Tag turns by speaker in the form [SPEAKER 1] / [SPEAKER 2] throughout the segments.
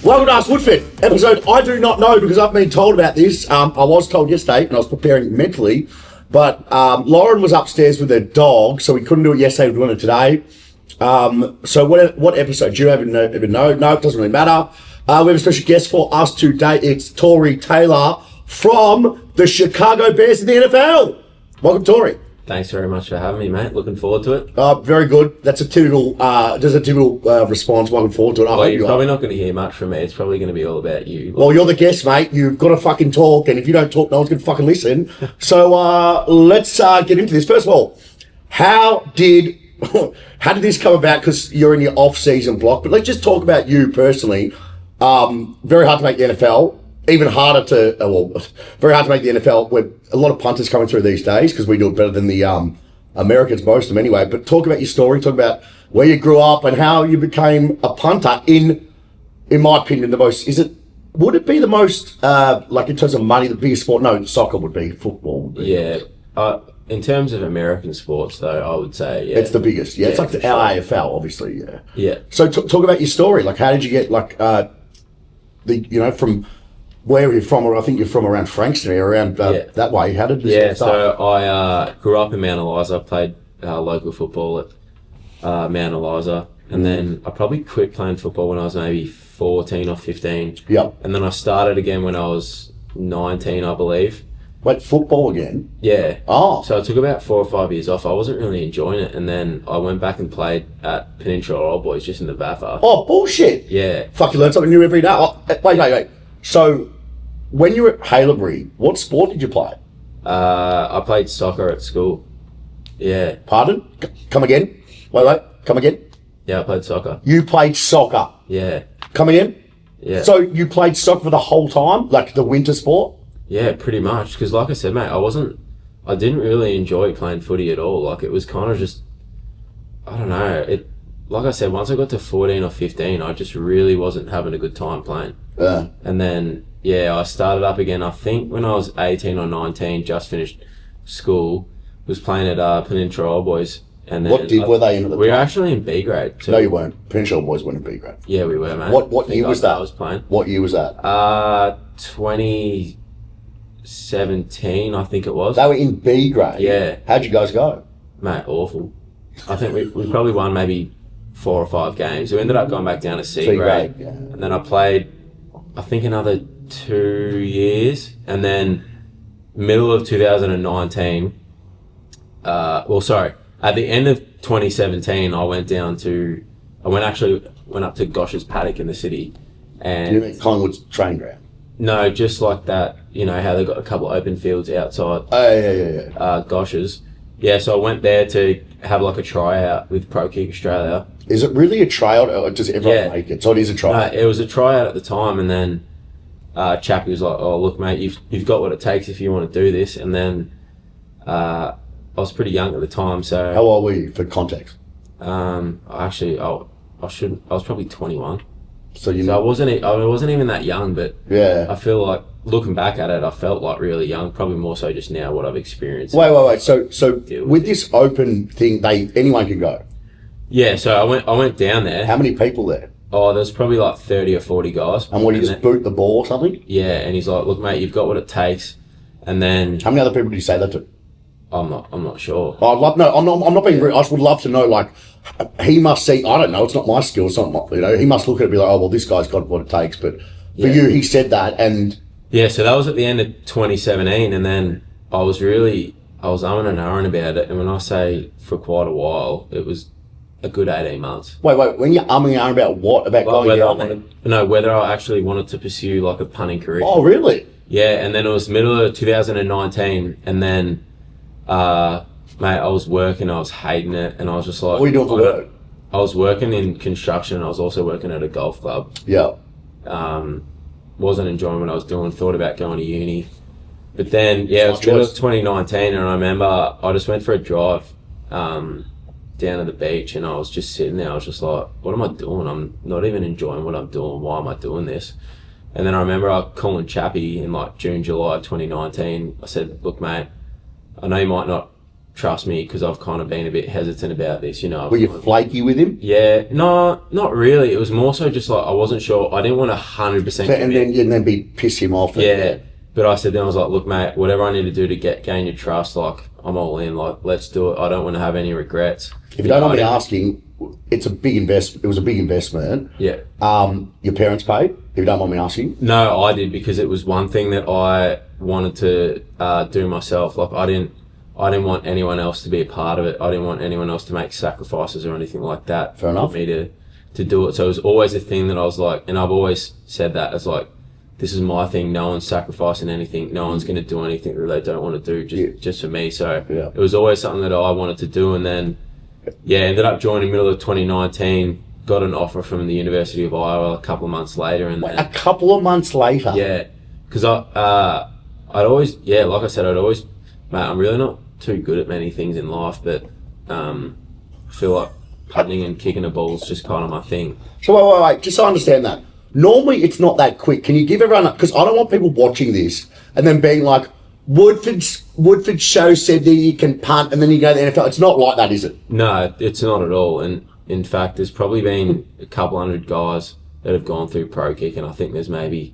[SPEAKER 1] Welcome to Ask Woodford, episode I do not know because I've been told about this. I was told yesterday and I was preparing mentally, but Lauren was upstairs with her dog, so we couldn't do it yesterday, we're doing it today. So what episode? Do you even know? No, it doesn't really matter. We have a special guest for us today. It's Tory Taylor from the Chicago Bears in the NFL. Welcome, Tory.
[SPEAKER 2] Thanks very much for having me, mate. Looking forward to it.
[SPEAKER 1] Very good. That's a typical, response. Welcome forward to it.
[SPEAKER 2] Well, you're probably not going to hear much from me. It's probably going to be all about you.
[SPEAKER 1] Well, you're the guest, mate. You've got to fucking talk, and if you don't talk, no one's going to fucking listen. So let's get into this. First of all, how did this come about? Because you're in your off-season block, but let's just talk about you personally. Very hard to make the NFL. Even harder very hard to make the NFL with a lot of punters coming through these days because we do it better than the Americans, most of them anyway. But talk about your story, talk about where you grew up and how you became a punter in my opinion, would it be the most, like in terms of money, the biggest sport? No, soccer would be, football would be.
[SPEAKER 2] Yeah. In terms of American sports, though, I would say, yeah.
[SPEAKER 1] It's the biggest, yeah. It's like the AFL, obviously, yeah.
[SPEAKER 2] Yeah.
[SPEAKER 1] So talk about your story. Like, how did you get, from where are you from? Or I think you're from around Frankston area, around that way. How did this start?
[SPEAKER 2] So I grew up in Mount Eliza. I played local football at Mount Eliza. And then I probably quit playing football when I was maybe 14 or 15.
[SPEAKER 1] Yep.
[SPEAKER 2] And then I started again when I was 19, I believe.
[SPEAKER 1] Wait, football again?
[SPEAKER 2] Yeah.
[SPEAKER 1] Oh.
[SPEAKER 2] So I took about 4 or 5 years off. I wasn't really enjoying it. And then I went back and played at Peninsula Old Boys just in the BAFA.
[SPEAKER 1] Oh, bullshit.
[SPEAKER 2] Yeah.
[SPEAKER 1] Fuck, you learn something new every day. Oh, wait. So, when you were at Haileybury, what sport did you play?
[SPEAKER 2] I played soccer at school. Yeah.
[SPEAKER 1] Pardon? Come again? Wait. Come again?
[SPEAKER 2] Yeah, I played soccer.
[SPEAKER 1] You played soccer?
[SPEAKER 2] Yeah.
[SPEAKER 1] Come again?
[SPEAKER 2] Yeah.
[SPEAKER 1] So, you played soccer for the whole time? Like the winter sport?
[SPEAKER 2] Yeah, pretty much. Because like I said, mate, I didn't really enjoy playing footy at all. Like, it was kind of just, I don't know. Like I said, once I got to 14 or 15, I just really wasn't having a good time playing.
[SPEAKER 1] Yeah.
[SPEAKER 2] And then, I started up again, I think when I was 18 or 19, just finished school, was playing at Peninsula Old Boys. And then
[SPEAKER 1] were they in at the time?
[SPEAKER 2] We were actually in B grade.
[SPEAKER 1] No, you weren't. Peninsula Old Boys weren't in B grade.
[SPEAKER 2] Yeah, we were, mate.
[SPEAKER 1] What year was that?
[SPEAKER 2] I was playing.
[SPEAKER 1] What year was that?
[SPEAKER 2] 2017, I think it was.
[SPEAKER 1] They were in B grade?
[SPEAKER 2] Yeah.
[SPEAKER 1] How'd you guys go?
[SPEAKER 2] Mate, awful. I think we probably won maybe 4 or 5 games. We ended up going back down to C grade.
[SPEAKER 1] Yeah.
[SPEAKER 2] And then I played, I think, another 2 years. And then middle of 2019, at the end of 2017, I went up to Gosh's paddock in the city. And
[SPEAKER 1] you mean Collingwood's training ground?
[SPEAKER 2] No, just like that, how they got a couple of open fields outside.
[SPEAKER 1] Oh, yeah.
[SPEAKER 2] Gosh's. Yeah, so I went there to have like a tryout with Pro Kick Australia.
[SPEAKER 1] Is it really a tryout or does everyone make it? So it is a tryout?
[SPEAKER 2] No, it was a tryout at the time, and then Chappie was like, "Oh, look, mate, you've got what it takes if you want to do this." And then I was pretty young at the time, so...
[SPEAKER 1] How old were you, for context?
[SPEAKER 2] I was probably 21.
[SPEAKER 1] So
[SPEAKER 2] I wasn't even that young, but
[SPEAKER 1] yeah,
[SPEAKER 2] I feel like, looking back at it, I felt like really young, probably more so just now what I've experienced.
[SPEAKER 1] Wait. So with this open thing, anyone can go?
[SPEAKER 2] Yeah, so I went down there.
[SPEAKER 1] How many people there?
[SPEAKER 2] Oh, there's probably like 30 or 40 guys.
[SPEAKER 1] And what, you just boot the ball or something?
[SPEAKER 2] Yeah, and he's like, "Look, mate, you've got what it takes." And then...
[SPEAKER 1] How many other people do you say that to?
[SPEAKER 2] I'm not sure.
[SPEAKER 1] I'm not being rude. I just would love to know, like, he must see, I don't know, it's not my skill, it's not my, he must look at it and be like, oh, well, this guy's got what it takes. But for you, he said that,
[SPEAKER 2] Yeah, so that was at the end of 2017, and then I was umming and ahhing about it, and when I say for quite a while, it was a good 18 months.
[SPEAKER 1] Wait, when you're umming and ahhing about what? About going down
[SPEAKER 2] whether I actually wanted to pursue, like, a punting career.
[SPEAKER 1] Oh, really?
[SPEAKER 2] Yeah, and then it was middle of 2019, and then... mate, I was working, I was hating it, and I was just like...
[SPEAKER 1] What were you doing for work?
[SPEAKER 2] I was working in construction, I was also working at a golf club.
[SPEAKER 1] Yeah.
[SPEAKER 2] Wasn't enjoying what I was doing, thought about going to uni. But then, it was middle of 2019, and I remember I just went for a drive down to the beach, and I was just sitting there, I was just like, what am I doing? I'm not even enjoying what I'm doing, why am I doing this? And then I remember I calling Chappie in like June, July 2019. I said, look, mate, I know you might not trust me, because I've kind of been a bit hesitant about this, you know.
[SPEAKER 1] Were you flaky with him?
[SPEAKER 2] Yeah, no, not really. It was more so just like I wasn't sure. I didn't want 100% commit.
[SPEAKER 1] And then piss him off.
[SPEAKER 2] Yeah, but I said then I was like, look, mate, whatever I need to do to gain your trust, like I'm all in. Like, let's do it. I don't want to have any regrets.
[SPEAKER 1] If you don't mind me asking, it's a big investment. It was a big investment.
[SPEAKER 2] Yeah.
[SPEAKER 1] Your parents paid. If you don't mind me asking.
[SPEAKER 2] No, I did, because it was one thing that I wanted to do myself. Like I didn't want anyone else to be a part of it. I didn't want anyone else to make sacrifices or anything like that.
[SPEAKER 1] Fair enough.
[SPEAKER 2] For me to do it. So it was always a thing that I was like, and I've always said that as like, this is my thing. No one's sacrificing anything. No one's going to do anything that they don't want to do just for me. So it was always something that I wanted to do. And then, ended up joining middle of 2019. Got an offer from the University of Iowa a couple of months later. And then,
[SPEAKER 1] a couple of months later?
[SPEAKER 2] Yeah. Because I'd always, like I said, mate, I'm really not too good at many things in life, but I feel like punting and kicking a ball is just kind of my thing.
[SPEAKER 1] So wait, just so I understand that. Normally it's not that quick. Can you give everyone, because I don't want people watching this and then being like, Woodford's show said that you can punt and then you go to the NFL. It's not like that, is it?
[SPEAKER 2] No, it's not at all. And in fact, there's probably been a couple hundred guys that have gone through pro kick, and I think there's maybe,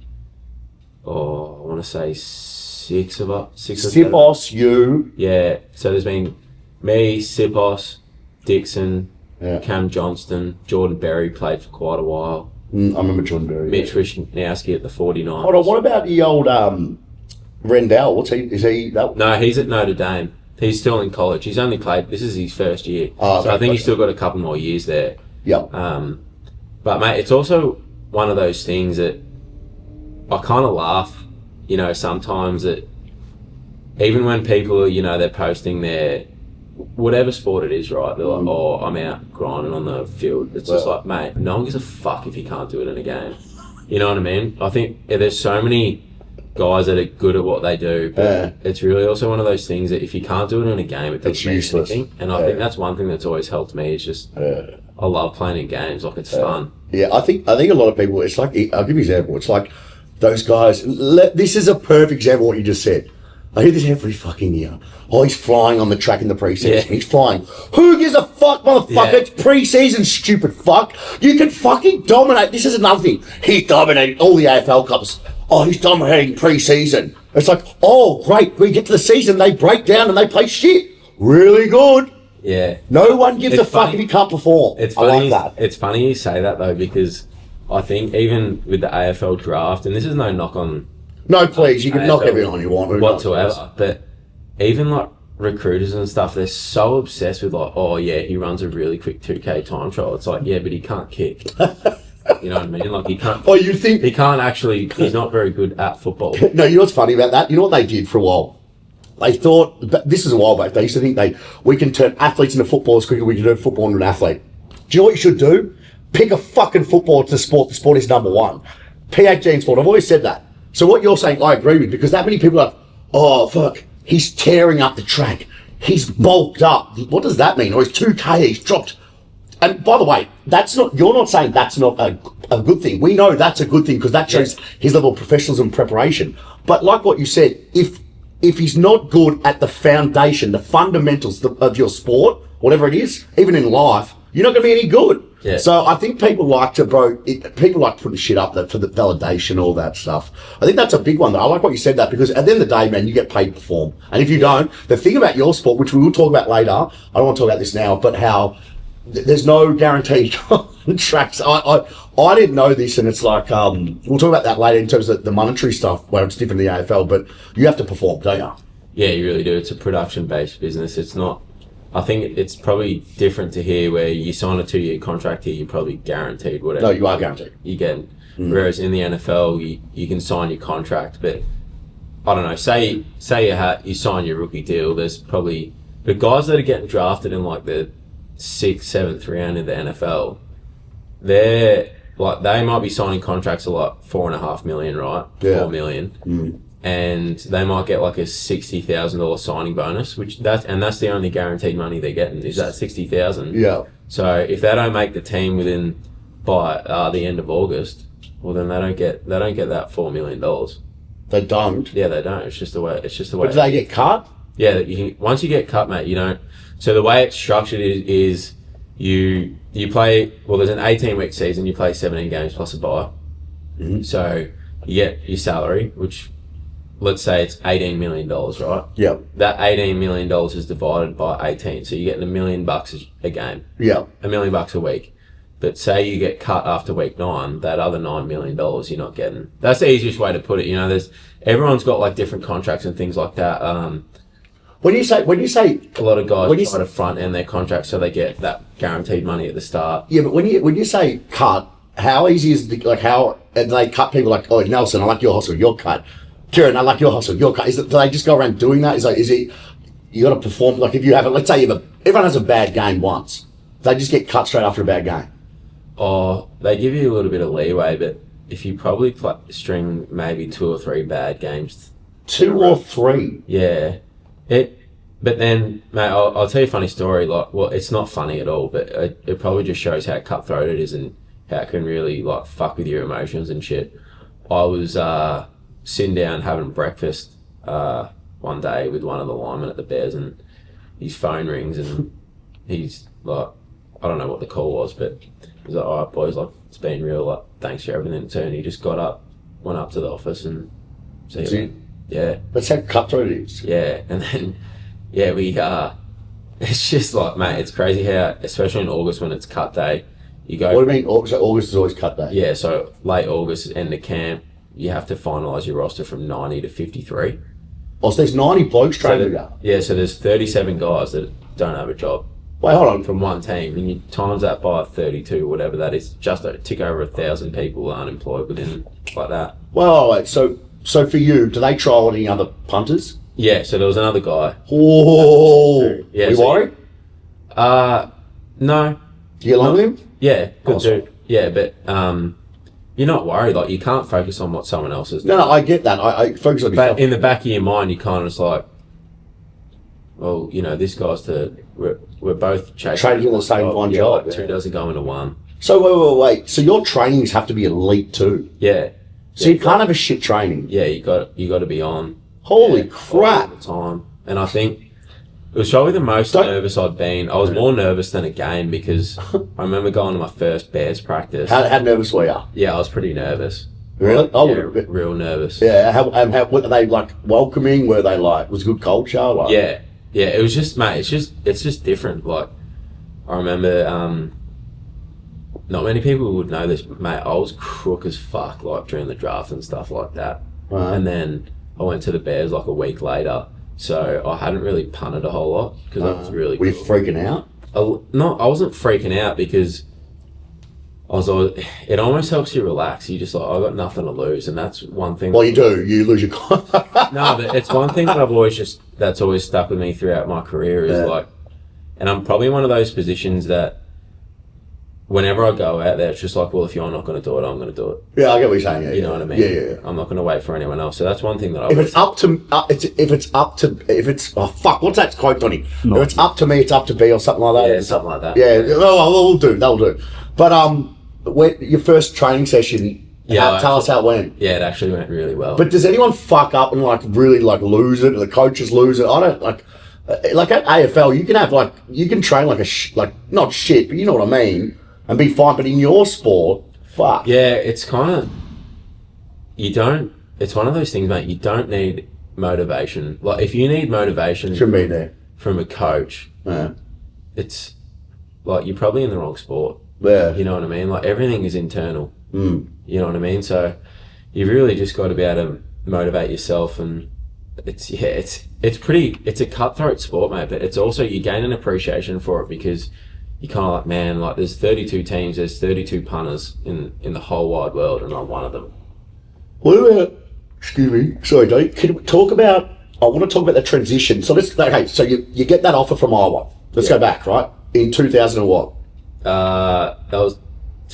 [SPEAKER 2] I want to say six of us.
[SPEAKER 1] Sipos, you.
[SPEAKER 2] Yeah. So there's been me, Sipos, Dixon, Cam Johnston, Jordan Berry played for quite a while.
[SPEAKER 1] I remember Jordan Berry.
[SPEAKER 2] Mitch Wishnowski at the 49ers.
[SPEAKER 1] Hold on, what about the old Rendell? What's he? Is he?
[SPEAKER 2] No, he's at Notre Dame. He's still in college. He's only played. This is his first year, so I think he's still got a couple more years there.
[SPEAKER 1] Yep.
[SPEAKER 2] But mate, it's also one of those things that I kind of laugh. You know, sometimes that even when people, you know, they're posting their whatever sport it is, right? They're like, "Oh, I'm out grinding on the field." It's just like, mate, no one gives a fuck if you can't do it in a game. You know what I mean? I think there's so many guys that are good at what they do, but it's really also one of those things that if you can't do it in a game, it doesn't mean anything. And I think that's one thing that's always helped me. Is just I love playing in games. Like, it's fun.
[SPEAKER 1] Yeah, I think a lot of people. It's like, I'll give you an example. It's like those guys. This is a perfect example of what you just said. I hear this every fucking year. Oh, he's flying on the track in the preseason. Yeah. He's flying. Who gives a fuck, motherfucker? Yeah. It's preseason, stupid fuck. You can fucking dominate. This is another thing. He's dominating all the AFL Cups. Oh, he's dominating preseason. It's like, oh, great. We get to the season, they break down and they play shit. Really good.
[SPEAKER 2] Yeah.
[SPEAKER 1] No one gives a fuck if he can't perform.
[SPEAKER 2] It's funny,
[SPEAKER 1] I like that.
[SPEAKER 2] It's funny you say that, though, because I think even with the AFL draft, and this is no knock on...
[SPEAKER 1] No, please, you can knock everyone you want.
[SPEAKER 2] Whatsoever. But even, like, recruiters and stuff, they're so obsessed with, like, oh, yeah, he runs a really quick 2K time trial. It's like, yeah, but he can't kick. You know what I mean? Like, he can't...
[SPEAKER 1] Oh, you think...
[SPEAKER 2] He can't actually... He's not very good at football.
[SPEAKER 1] No, you know what's funny about that? You know what they did for a while? They thought... This is a while back. They used to think we can turn athletes into footballers quicker. We can turn football into an athlete. Do you know what you should do? Pick a fucking football to sport. The sport is number one. PhD in sport. I've always said that. So what you're saying, I agree with, because that many people are like, oh, fuck, he's tearing up the track. He's bulked up. What does that mean? Or he's 2K, he's dropped. And by the way, you're not saying that's not a good thing. We know that's a good thing because that shows his level of professionalism and preparation. But like what you said, if he's not good at the foundation, the fundamentals of your sport, whatever it is, even in life, you're not going to be any good. Yeah. So I think people like putting shit up for the validation, all that stuff. I think that's a big one though. I like what you said that, because at the end of the day, man, you get paid to perform. And if you don't, the thing about your sport, which we will talk about later, I don't want to talk about this now, but how there's no guaranteed contracts. I didn't know this, and it's like, we'll talk about that later in terms of the monetary stuff, where it's different in the AFL, but you have to perform, don't you?
[SPEAKER 2] Yeah, you really do. It's a production-based business. It's not... I think it's probably different to here, where you sign a 2-year contract here, you're probably guaranteed whatever.
[SPEAKER 1] No, you are guaranteed.
[SPEAKER 2] You get. Whereas in the NFL, you can sign your contract, but I don't know. Say you sign your rookie deal. There's probably the guys that are getting drafted in like the 6th, 7th round in the NFL. They might be signing contracts of like $4.5 million, right?
[SPEAKER 1] Yeah.
[SPEAKER 2] $4 million. And they might get like a $60,000 signing bonus, that's the only guaranteed money they're getting, is that $60,000.
[SPEAKER 1] Yeah.
[SPEAKER 2] So if they don't make the team by the end of August, well then they don't get that $4 million.
[SPEAKER 1] They don't.
[SPEAKER 2] Yeah, they don't. It's just the way.
[SPEAKER 1] But do they get cut?
[SPEAKER 2] Yeah, that once you get cut, mate, you don't. So the way it's structured is you play. Well, there's an 18-week season. You play 17 games plus a bye.
[SPEAKER 1] Mm-hmm.
[SPEAKER 2] So you get your salary, which let's say it's $18 million, right?
[SPEAKER 1] Yep.
[SPEAKER 2] That $18 million is divided by 18, so you're getting $1 million a game.
[SPEAKER 1] Yeah.
[SPEAKER 2] $1 million a week. But say you get cut after week 9, that other $9 million you're not getting. That's the easiest way to put it. You know, everyone's got like different contracts and things like that.
[SPEAKER 1] When you say
[SPEAKER 2] a lot of guys try to front end their contract so they get that guaranteed money at the start.
[SPEAKER 1] Yeah, but when you say cut, how easy is how and they cut people like, oh, Nelson, I like your hustle, you're cut. Kieran, I like your hustle, you're cut. Do they just go around doing that? Is it you got to perform like if you have it? Let's say everyone has a bad game once, they just get cut straight after a bad game.
[SPEAKER 2] Oh, they give you a little bit of leeway, but if you probably string maybe 2 or 3 bad games,
[SPEAKER 1] 2 or 3,
[SPEAKER 2] yeah, But then, mate, I'll tell you a funny story. Like, well, it's not funny at all, but it probably just shows how cutthroat it is and how it can really like fuck with your emotions and shit. I was sitting down having breakfast one day with one of the linemen at the Bears, and his phone rings, and he's like, I don't know what the call was, but he's like, all right, boys, like, it's been real, like, thanks for everything. So, and he just got up, went up to the office, and yeah.
[SPEAKER 1] That's how cutthroat it is.
[SPEAKER 2] Yeah, and then, yeah, it's just like, mate, it's crazy how, especially in August when it's cut day, you go...
[SPEAKER 1] What do you mean, August is always cut day?
[SPEAKER 2] Yeah, so late August, end of camp, you have to finalise your roster from 90 to 53.
[SPEAKER 1] Oh, so there's 90 blokes training with you?
[SPEAKER 2] Yeah, so there's 37 guys that don't have a job.
[SPEAKER 1] Wait, hold on.
[SPEAKER 2] From one team, and you times that by 32, whatever that is, just a tick over 1,000 people unemployed within like that.
[SPEAKER 1] Well, wait, so for you, do they trial any other punters?
[SPEAKER 2] Yeah, so there was another guy.
[SPEAKER 1] Oh,
[SPEAKER 2] yeah,
[SPEAKER 1] you worried?
[SPEAKER 2] No.
[SPEAKER 1] Do you get along with him?
[SPEAKER 2] Yeah, good dude. Yeah, but you're not worried. Like, you can't focus on what someone else is doing.
[SPEAKER 1] No, I get that. I focus on yourself.
[SPEAKER 2] But in the back of your mind, you kind of just like, well, you know, this guy's we're both
[SPEAKER 1] trading on the same one job.
[SPEAKER 2] Like 2 doesn't go into 1.
[SPEAKER 1] So wait. So your trainings have to be elite too.
[SPEAKER 2] Yeah.
[SPEAKER 1] So you can't have a shit training.
[SPEAKER 2] Yeah, you got to be on.
[SPEAKER 1] Holy crap!
[SPEAKER 2] All the time. And I think it was probably the most nervous I'd been. I was more nervous than a game because I remember going to my first Bears practice.
[SPEAKER 1] How nervous were you?
[SPEAKER 2] Yeah, I was pretty nervous.
[SPEAKER 1] Really?
[SPEAKER 2] Yeah, real nervous.
[SPEAKER 1] Yeah. How were they like welcoming? Were they like was good culture? Like?
[SPEAKER 2] Yeah. Yeah, it was just, mate, it's just different. Like, I remember, not many people would know this, but, mate, I was crook as fuck, like, during the draft and stuff like that.
[SPEAKER 1] Right.
[SPEAKER 2] And then I went to the Bears, like, a week later, so I hadn't really punted a whole lot, because I was really...
[SPEAKER 1] Were you freaking out?
[SPEAKER 2] I wasn't freaking out, because it almost helps you relax. You just like, I've got nothing to lose, and that's one thing.
[SPEAKER 1] Well, you do. You lose your...
[SPEAKER 2] No, but it's one thing that that's always stuck with me throughout my career is like, and I'm probably one of those positions that whenever I go out there, it's just like, well, if you're not going to do it, I'm going to do it.
[SPEAKER 1] Yeah, I get what you're saying. Yeah,
[SPEAKER 2] you know what I mean?
[SPEAKER 1] Yeah.
[SPEAKER 2] I'm not going to wait for anyone else. So that's one thing that
[SPEAKER 1] if it's oh fuck, what's that quote, Donny?
[SPEAKER 2] No.
[SPEAKER 1] If it's up to me, it's up to be, or something like that.
[SPEAKER 2] Yeah, something like that.
[SPEAKER 1] Yeah, that'll do. But your first training session. Yeah, tell us how it went.
[SPEAKER 2] Yeah, it actually went really well.
[SPEAKER 1] But does anyone fuck up and like really like lose it? Or the coaches lose it? I don't like at AFL. You can train like not shit, but you know what I mean, and be fine. But in your sport, fuck.
[SPEAKER 2] Yeah, it's kind of It's one of those things, mate. You don't need motivation. Like if you need motivation,
[SPEAKER 1] shouldn't be there
[SPEAKER 2] from a coach.
[SPEAKER 1] Yeah.
[SPEAKER 2] It's like you're probably in the wrong sport.
[SPEAKER 1] Yeah.
[SPEAKER 2] You know what I mean? Like everything is internal.
[SPEAKER 1] Mm.
[SPEAKER 2] You know what I mean? So you've really just got to be able to motivate yourself, and it's a cutthroat sport, mate, but it's also, you gain an appreciation for it because you kind of like, man, like there's 32 teams, there's 32 punters in the whole wide world, and I'm one of them.
[SPEAKER 1] What about, excuse me, sorry Dave, I want to talk about the transition. So so you get that offer from Iowa. Let's go back, right? In 2000 and what?
[SPEAKER 2] That was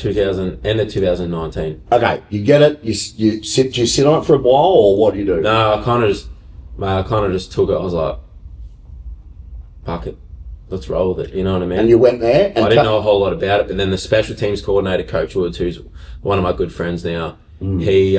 [SPEAKER 2] end of 2019.
[SPEAKER 1] Okay, you get it. Do you sit on it for a while, or what do you do?
[SPEAKER 2] No, I kind of just took it. I was like, fuck it, let's roll with it. You know what I mean?
[SPEAKER 1] And you went there. And
[SPEAKER 2] I didn't know a whole lot about it, but then the special teams coordinator, Coach Woods, who's one of my good friends now, he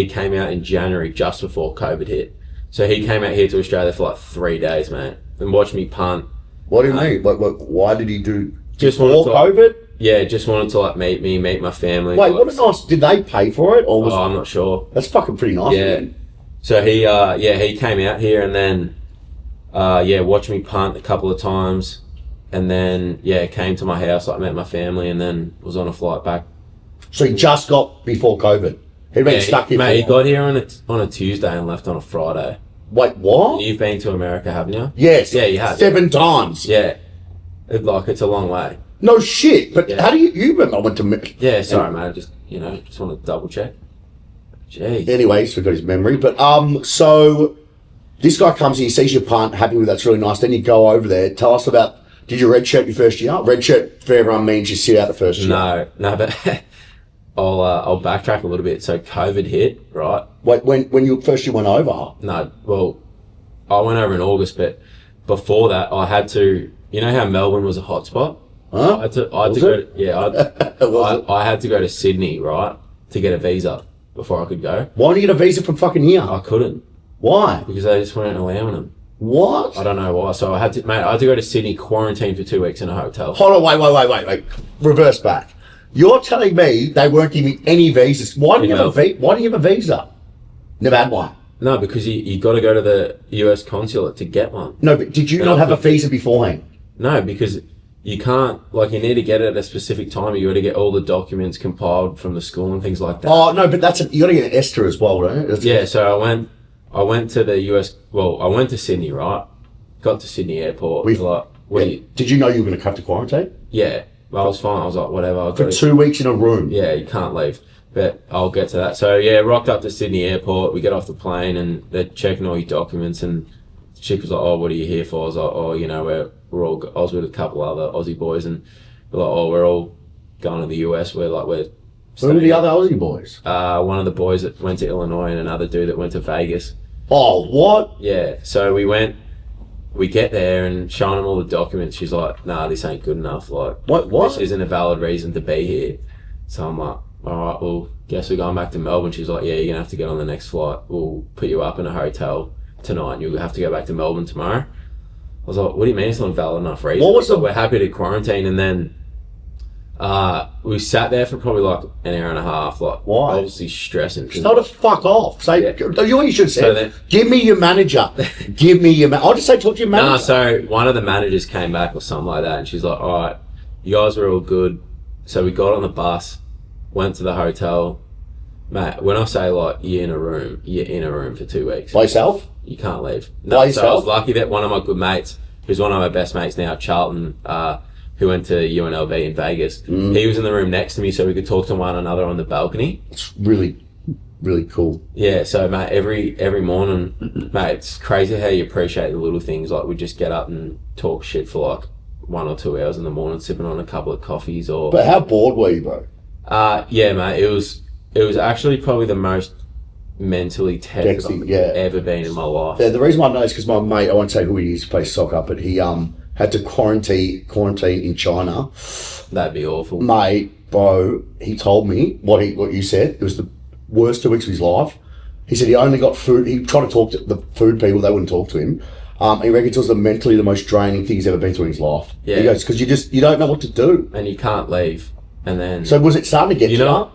[SPEAKER 2] came out in January just before COVID hit. So he came out here to Australia for like 3 days, mate, and watched me punt.
[SPEAKER 1] What do you mean? Why did he do?
[SPEAKER 2] Just
[SPEAKER 1] before COVID?
[SPEAKER 2] Yeah, just wanted to like meet my family.
[SPEAKER 1] Wait, what a nice. Did they pay for it, or was?
[SPEAKER 2] I'm not sure.
[SPEAKER 1] That's fucking pretty nice.
[SPEAKER 2] Yeah.
[SPEAKER 1] Man.
[SPEAKER 2] So he came out here and then watched me punt a couple of times, and then came to my house, like met my family, and then was on a flight back.
[SPEAKER 1] So he just got before COVID. He'd been stuck here.
[SPEAKER 2] Mate, he got here on a Tuesday and left on a Friday.
[SPEAKER 1] Wait, what?
[SPEAKER 2] You've been to America, haven't you?
[SPEAKER 1] Yes.
[SPEAKER 2] Yeah, you have.
[SPEAKER 1] 7 times.
[SPEAKER 2] Yeah. It's a long way.
[SPEAKER 1] No shit. But how do you remember I went to...
[SPEAKER 2] Yeah, sorry, mate. Just want to double check. Jeez.
[SPEAKER 1] Anyway, he's forgot his memory. But, so this guy comes here, sees your punt, happy with that's really nice. Then you go over there. Tell us about... Did you redshirt your first year? Redshirt for everyone means you sit out the first year.
[SPEAKER 2] No, but... I'll backtrack a little bit. So COVID hit, right?
[SPEAKER 1] Wait, when you first you went over?
[SPEAKER 2] No, well, I went over in August, but before that, I had to. You know how Melbourne was a hotspot?
[SPEAKER 1] Huh?
[SPEAKER 2] I had to go to Sydney, right, to get a visa before I could go.
[SPEAKER 1] Why didn't you get a visa from fucking here?
[SPEAKER 2] I couldn't.
[SPEAKER 1] Why?
[SPEAKER 2] Because they just weren't allowing them.
[SPEAKER 1] What?
[SPEAKER 2] I don't know why. So I had to go to Sydney, quarantine for 2 weeks in a hotel.
[SPEAKER 1] Hold on, wait. Reverse back. You're telling me they weren't giving any visas. Why didn't you have a visa? Never had one.
[SPEAKER 2] No, because you got to go to the US consulate to get one.
[SPEAKER 1] No, but did you not have a visa beforehand?
[SPEAKER 2] No, because you can't, you need to get it at a specific time. You got to get all the documents compiled from the school and things like that.
[SPEAKER 1] Oh, no, but you got to get an ESTA as well, don't you?
[SPEAKER 2] So I went to the US, I went to Sydney, right? Got to Sydney airport.
[SPEAKER 1] Did you know you were going to have to quarantine?
[SPEAKER 2] Yeah. Well, I was fine. I was like, whatever.
[SPEAKER 1] For 2 weeks in a room?
[SPEAKER 2] Yeah, you can't leave. But I'll get to that. So, rocked up to Sydney airport. We get off the plane and they're checking all your documents. And the chick was like, oh, what are you here for? I was like, oh, we're all... I was with a couple other Aussie boys and we're like, oh, we're all going to the US. We're
[SPEAKER 1] Who were the other Aussie boys?
[SPEAKER 2] One of the boys that went to Illinois and another dude that went to Vegas.
[SPEAKER 1] Oh, what?
[SPEAKER 2] Yeah. So we get there and showing them all the documents. She's like, nah, this ain't good enough. Like,
[SPEAKER 1] what?
[SPEAKER 2] This isn't a valid reason to be here. So I'm like, all right, well, guess we're going back to Melbourne. She's like, yeah, you're going to have to get on the next flight. We'll put you up in a hotel tonight and you'll have to go back to Melbourne tomorrow. I was like, what do you mean it's not a valid enough reason? We're happy to quarantine. And then we sat there for probably an hour and a half.
[SPEAKER 1] Why?
[SPEAKER 2] Obviously stressing.
[SPEAKER 1] Tell her to fuck off. Say, you should say,
[SPEAKER 2] so
[SPEAKER 1] give me your manager. Give me your I'll just say, talk to your manager.
[SPEAKER 2] No, so one of the managers came back or something like that, and she's like, all right, you guys were all good. So we got on the bus, went to the hotel. Mate, when I say you're in a room for 2 weeks.
[SPEAKER 1] By yourself?
[SPEAKER 2] You can't leave.
[SPEAKER 1] By yourself?
[SPEAKER 2] So I was lucky that one of my good mates, who's one of my best mates now, Charlton, who went to UNLV in Vegas. He was in the room next to me so we could talk to one another on the balcony.
[SPEAKER 1] It's really, really cool.
[SPEAKER 2] Yeah, so mate, every morning, mate, it's crazy how you appreciate the little things. We just get up and talk shit for 1 or 2 hours in the morning, sipping on a couple of coffees or...
[SPEAKER 1] But how bored were you, bro?
[SPEAKER 2] Yeah, mate, it was actually probably the most mentally tested I've ever been in my life.
[SPEAKER 1] Yeah, the reason why I know is because my mate, I won't say who he is, plays soccer, but he had to quarantine in China.
[SPEAKER 2] That'd be awful.
[SPEAKER 1] Mate, bro, he told me what you said. It was the worst 2 weeks of his life. He said he only got food. He tried to talk to the food people. They wouldn't talk to him. He reckons it was mentally the most draining thing he's ever been through in his life. Yeah. He goes, because you don't know what to do.
[SPEAKER 2] And you can't leave. And then...
[SPEAKER 1] So was it starting to get to you?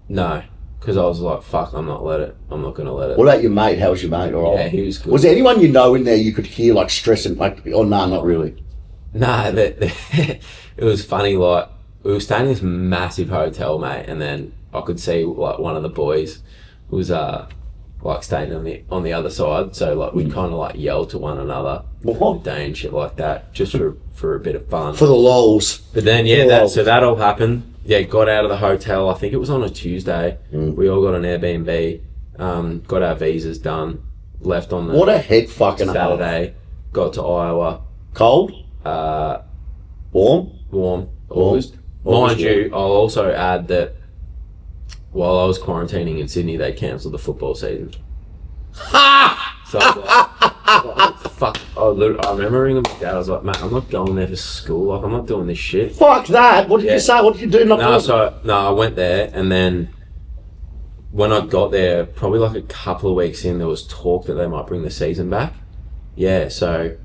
[SPEAKER 2] No. Because I was like, fuck, I'm not going to let it.
[SPEAKER 1] What about your mate? How was your mate? All right.
[SPEAKER 2] Yeah, he was good.
[SPEAKER 1] Was there anyone in there you could hear stressing, not really?
[SPEAKER 2] Nah, it was funny, we were staying in this massive hotel, mate, and then I could see, one of the boys was, staying on the other side, so, we'd kind of, yell to one another all day and shit like that, just for a bit of fun.
[SPEAKER 1] For the lols.
[SPEAKER 2] But then, so that all happened. Yeah, got out of the hotel, I think it was on a Tuesday. We all got an Airbnb, got our visas done, left on the...
[SPEAKER 1] What a head fucking
[SPEAKER 2] Saturday, got to Iowa.
[SPEAKER 1] Cold?
[SPEAKER 2] Warm. August. Mind you, I'll also add that while I was quarantining in Sydney, they cancelled the football season. Ha! So I was like, fuck. I remember ringing my dad. I was like, mate, I'm not going there for school. I'm not doing this shit.
[SPEAKER 1] Fuck that. What did you say? What did you do?
[SPEAKER 2] I went there and then when I got there, probably like a couple of weeks in, there was talk that they might bring the season back. Yeah, so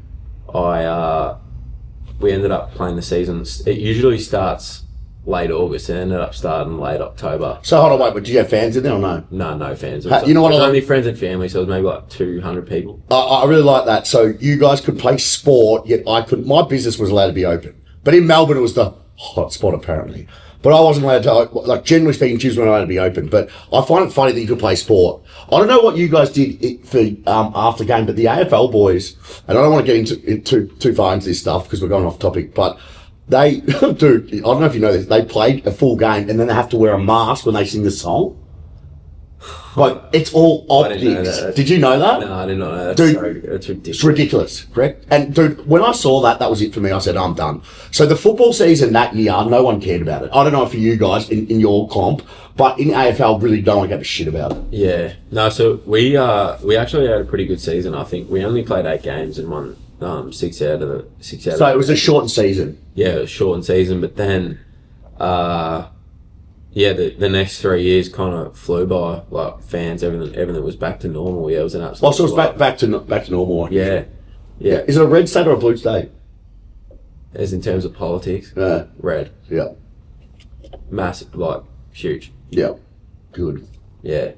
[SPEAKER 2] we ended up playing the season. It usually starts late August. It ended up starting late October.
[SPEAKER 1] So hold on, wait, but did you have fans in there or no?
[SPEAKER 2] No fans.
[SPEAKER 1] You know what?
[SPEAKER 2] It was only friends and family, so it was maybe like 200 people.
[SPEAKER 1] I really like that. So you guys could play sport, yet I couldn't. My business was allowed to be open, but in Melbourne it was the hot spot apparently. But I wasn't allowed to. Like generally speaking, gyms weren't allowed to be open. But I find it funny that you could play sport. I don't know what you guys did for after game, but the AFL boys, and I don't want to get into too far into this stuff because we're going off topic, but. They, dude, I don't know if you know this, they played a full game and then they have to wear a mask when they sing the song. But it's all optics. Did you know that?
[SPEAKER 2] No, I did not know that.
[SPEAKER 1] Dude,
[SPEAKER 2] it's ridiculous.
[SPEAKER 1] It's ridiculous, correct? And dude, when I saw that, that was it for me. I said, I'm done. So the football season that year, no one cared about it. I don't know for you guys in your comp, but in AFL, really no one gave a shit about it.
[SPEAKER 2] Yeah. No, so we actually had a pretty good season, I think. We only played 8 games and won 6 out of the 6 out.
[SPEAKER 1] So it was a shortened season.
[SPEAKER 2] Yeah, it was shortened season, but then, the next 3 years kind of flew by. Like fans, everything was back to normal. Yeah, it was an absolute.
[SPEAKER 1] Oh, so it was back to normal.
[SPEAKER 2] Yeah.
[SPEAKER 1] Is it a red state or a blue state?
[SPEAKER 2] As in terms of politics, red.
[SPEAKER 1] Yeah.
[SPEAKER 2] Massive, like huge.
[SPEAKER 1] Yeah. Good.
[SPEAKER 2] Yeah.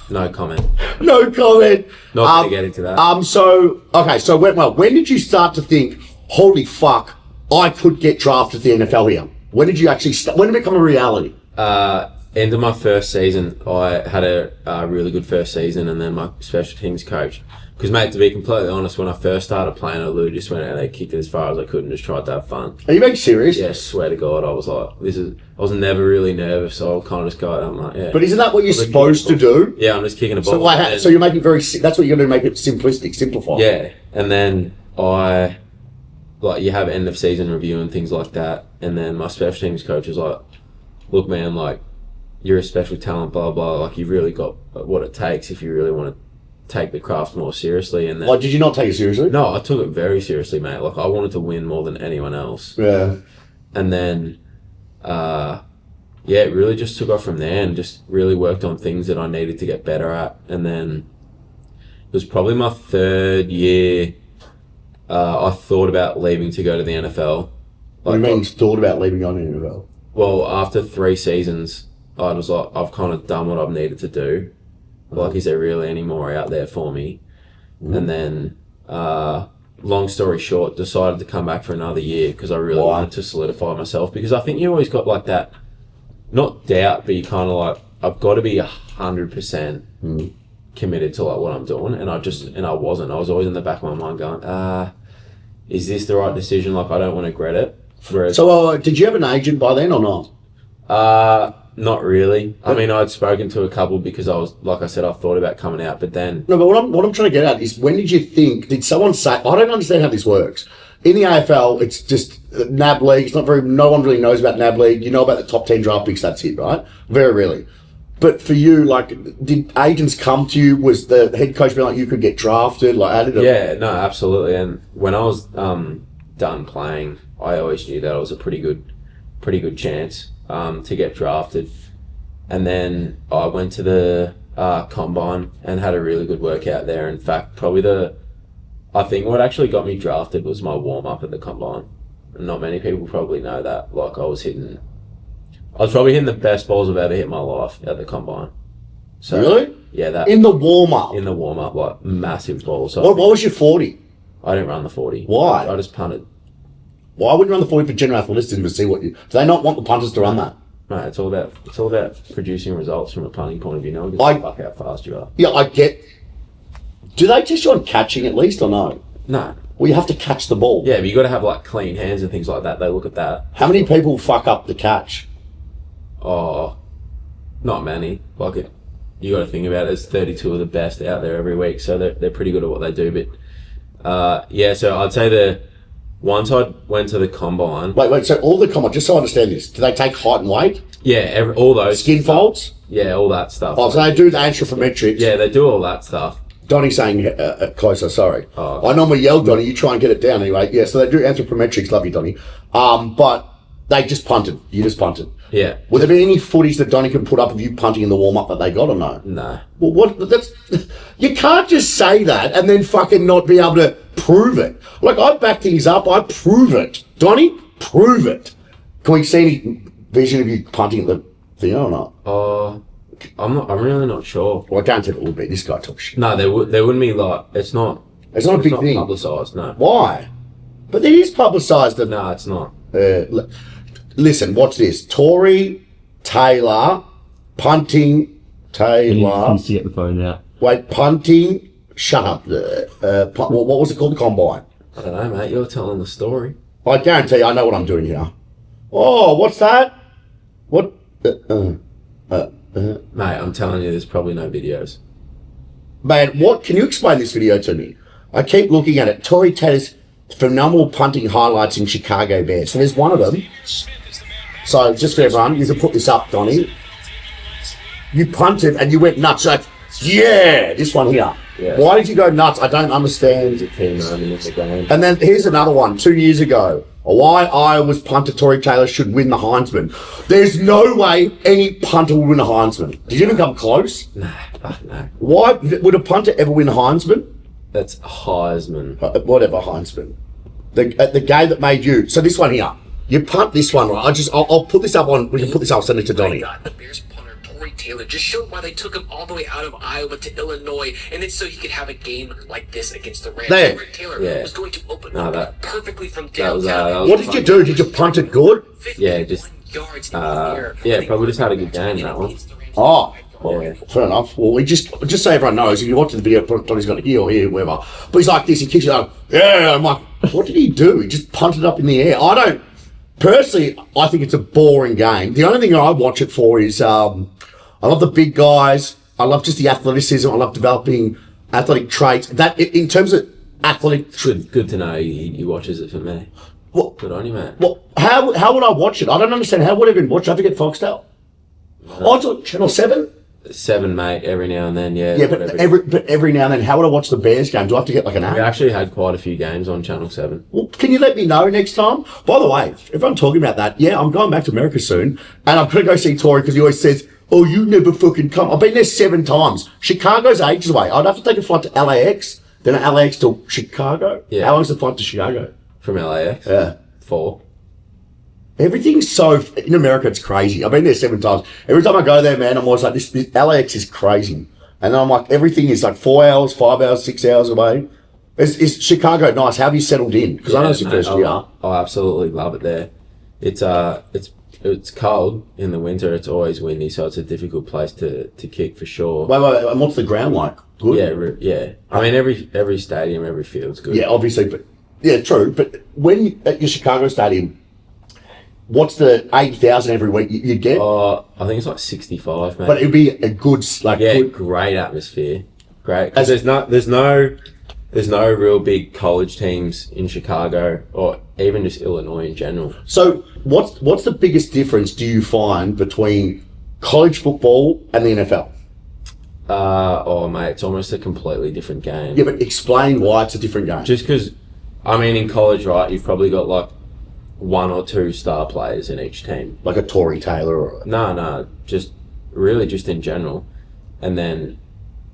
[SPEAKER 2] No comment.
[SPEAKER 1] No comment.
[SPEAKER 2] Not going to get into that.
[SPEAKER 1] So when did you start to think, holy fuck, I could get drafted to the NFL here? When did you actually when did it become a reality?
[SPEAKER 2] End of my first season, I had a really good first season, and then my special teams coach. Because, mate, to be completely honest, when I first started playing, I literally just went out there, kicked it as far as I could, and just tried to have fun.
[SPEAKER 1] Are you being serious?
[SPEAKER 2] Yeah, swear to God, I was like, I was never really nervous, so I'll kind of just go out, I'm like, yeah.
[SPEAKER 1] But isn't that what you're supposed to do?
[SPEAKER 2] Yeah, I'm just kicking a ball.
[SPEAKER 1] So you're making that's what you're going to make it simplistic, simplify.
[SPEAKER 2] Yeah, and then you have end of season review and things like that, and then my special teams coach was like, look, man, like, you're a special talent, blah, blah, like, you've really got what it takes if you really want to take the craft more seriously. And then,
[SPEAKER 1] did you not take it seriously?
[SPEAKER 2] No, I took it very seriously, mate. Like, I wanted to win more than anyone else.
[SPEAKER 1] Yeah.
[SPEAKER 2] And then, it really just took off from there and just really worked on things that I needed to get better at. And then it was probably my 3rd year, I thought about leaving to go to the NFL.
[SPEAKER 1] What do you mean thought about leaving on the NFL?
[SPEAKER 2] Well, after 3 seasons, I was like, I've kind of done what I've needed to do. Like, is there really any more out there for me? And then, long story short, decided to come back for another year because I really wanted to solidify myself. Because I think you always got like that, not doubt, but you kind of like, I've got to be 100% committed to like what I'm doing. And I wasn't. I was always in the back of my mind going, is this the right decision? Like, I don't want to regret it. Whereas,
[SPEAKER 1] so, did you have an agent by then or not?
[SPEAKER 2] Not really. I mean, I'd spoken to a couple because I was, like I said, I thought about coming out, but then...
[SPEAKER 1] No, but what I'm trying to get at is, when did you think, did someone say, I don't understand how this works. In the AFL, it's just NAB League, no one really knows about NAB League. You know about the top 10 draft picks, that's it, right? Very rarely. But for you, like, did agents come to you? Was the head coach being like, you could get drafted? Like, how did it...
[SPEAKER 2] Yeah, no, absolutely. And when I was done playing, I always knew that it was a pretty good chance to get drafted. And then I went to the combine and had a really good workout there. In fact, I think what actually got me drafted was my warm-up at the combine. And not many people probably know that. Like, I was probably hitting the best balls I've ever hit in my life at the combine. So,
[SPEAKER 1] really?
[SPEAKER 2] Yeah, that
[SPEAKER 1] in the warm-up?
[SPEAKER 2] In the warm-up, like, massive balls. So
[SPEAKER 1] what was your 40?
[SPEAKER 2] I didn't run the 40.
[SPEAKER 1] Why?
[SPEAKER 2] I just punted.
[SPEAKER 1] Why wouldn't you run the 40 for general athleticism to see what you... Do they not want the punters to run that?
[SPEAKER 2] No, it's all about producing results from a punting point of view. No one gives a fuck how fast you are.
[SPEAKER 1] Yeah, I get... Do they test you on catching at least or no?
[SPEAKER 2] No.
[SPEAKER 1] Well, you have to catch the ball.
[SPEAKER 2] Yeah, but you got to have like clean hands and things like that. They look at that.
[SPEAKER 1] How many people fuck up the catch?
[SPEAKER 2] Oh, not many. Like, you got to think about it. There's 32 of the best out there every week, so they're pretty good at what they do. But so I'd say once I went to the combine.
[SPEAKER 1] Wait. So all the combine, just so I understand this, do they take height and weight?
[SPEAKER 2] Yeah, all those
[SPEAKER 1] skin folds.
[SPEAKER 2] Yeah, all that stuff.
[SPEAKER 1] Oh, so they do the anthropometrics.
[SPEAKER 2] Yeah, they do all that stuff.
[SPEAKER 1] Donnie's saying closer. Sorry,
[SPEAKER 2] okay.
[SPEAKER 1] I normally yell, Donnie. You try and get it down anyway. Yeah, so they do anthropometrics. Love you, Donnie. But They just punted. You just punted.
[SPEAKER 2] Yeah.
[SPEAKER 1] Will there be any footage that Donny can put up of you punting in the warm-up that they got or no?
[SPEAKER 2] No.
[SPEAKER 1] Well, what? That's you can't just say that and then fucking not be able to prove it. Like, I back things up. I prove it. Donny, prove it. Can we see any vision of you punting at the thing or not?
[SPEAKER 2] I'm really not sure.
[SPEAKER 1] Well, I don't think it would be. This guy talks shit.
[SPEAKER 2] No, there wouldn't be like, it's not
[SPEAKER 1] a big thing.
[SPEAKER 2] Publicised, no.
[SPEAKER 1] Why? But it is publicised.
[SPEAKER 2] No, it's not.
[SPEAKER 1] Listen, watch this. Tory Taylor, punting Taylor.
[SPEAKER 3] Can you see get the phone out?
[SPEAKER 1] Wait, punting. Shut up. What was it called? Combine.
[SPEAKER 2] I don't know, mate. You're telling the story.
[SPEAKER 1] I guarantee you, I know what I'm doing here. Oh, what's that? What?
[SPEAKER 2] Mate, I'm telling you, there's probably no videos.
[SPEAKER 1] Man, what? Can you explain this video to me? I keep looking at it. Tory Taylor's phenomenal punting highlights in Chicago Bears. So there's one of them. So just for everyone, you can put this up, Donny. You punted and you went nuts. Like, yeah, this one here.
[SPEAKER 2] Yeah.
[SPEAKER 1] Why did you go nuts? I don't understand. And then here's another one, 2 years ago. Why Iowa's punter Tory Taylor should win the Heisman. There's no way any punter will win a Heisman. Did you even come close?
[SPEAKER 2] Nah, fuck no.
[SPEAKER 1] Why would a punter ever win a Heisman?
[SPEAKER 2] That's Heisman.
[SPEAKER 1] Whatever, Heisman. The game that made you. So this one here. You punt this one, right? I'll put this up on. We can put this up. I'll send it to Donny.
[SPEAKER 4] The Bears punter Tory Taylor just showed why they took him all the way out of Iowa to Illinois, and it's so he could have a game like this against the Rams.
[SPEAKER 1] There.
[SPEAKER 4] Tory Taylor was going to open perfectly from
[SPEAKER 2] that was
[SPEAKER 4] downtown.
[SPEAKER 1] What did you do? Did you punt it good?
[SPEAKER 2] Yeah, just
[SPEAKER 4] 51 yards in the air.
[SPEAKER 2] yeah, probably just had a good game that one.
[SPEAKER 1] Oh,
[SPEAKER 2] Yeah.
[SPEAKER 1] fair enough. Well, we just so everyone knows, if you watch the video, Donny's got to hear or hear, whatever. But he's like this, he kicks it up. Yeah, I'm like, what did he do? He just punted up in the air. Personally, I think it's a boring game. The only thing I watch it for is, I love the big guys. I love just the athleticism. I love developing athletic traits. That, in terms of athletic...
[SPEAKER 2] Good to know he watches it for me.
[SPEAKER 1] Well,
[SPEAKER 2] Good on you, man.
[SPEAKER 1] well, how would I watch it? I don't understand. How would I even watch it? I forget Foxtel. Oh, it's on Channel 7?
[SPEAKER 2] 7, mate, every now and then, yeah.
[SPEAKER 1] Yeah, but every now and then, how would I watch the Bears game? Do I have to get like an app?
[SPEAKER 2] We actually had quite a few games on Channel 7.
[SPEAKER 1] Well, can you let me know next time? By the way, everyone talking about that, yeah, I'm going back to America soon, and I'm going to go see Tory because he always says, oh, you never fucking come. I've been there 7 times. Chicago's ages away. I'd have to take a flight to LAX, then LAX to Chicago.
[SPEAKER 2] Yeah.
[SPEAKER 1] How long's the flight to Chicago?
[SPEAKER 2] From LAX?
[SPEAKER 1] Yeah.
[SPEAKER 2] 4.
[SPEAKER 1] Everything's so, in America, it's crazy. I've been there 7 times. Every time I go there, man, I'm always like, this LAX is crazy. And then I'm like, everything is like 4 hours, 5 hours, 6 hours away. Is Chicago nice? How have you settled in? Because I know it's your first year.
[SPEAKER 2] I absolutely love it there. It's cold in the winter. It's always windy, so it's a difficult place to kick for sure.
[SPEAKER 1] Wait, and what's the ground like? Good?
[SPEAKER 2] Yeah. I mean, every stadium, every field's good.
[SPEAKER 1] Yeah, obviously, but yeah, true. But when at your Chicago stadium, what's the 80,000 every week you'd get?
[SPEAKER 2] I think it's like 65, mate.
[SPEAKER 1] But it'd be a good,
[SPEAKER 2] great atmosphere. Great. Because there's no real big college teams in Chicago or even just Illinois in general.
[SPEAKER 1] So what's the biggest difference do you find between college football and the NFL?
[SPEAKER 2] Mate, it's almost a completely different game.
[SPEAKER 1] Yeah, but explain why it's a different game.
[SPEAKER 2] Just because, I mean, in college, right, you've probably got like 1 or 2 star players in each team.
[SPEAKER 1] Like a Tory Taylor or...
[SPEAKER 2] No, just in general. And then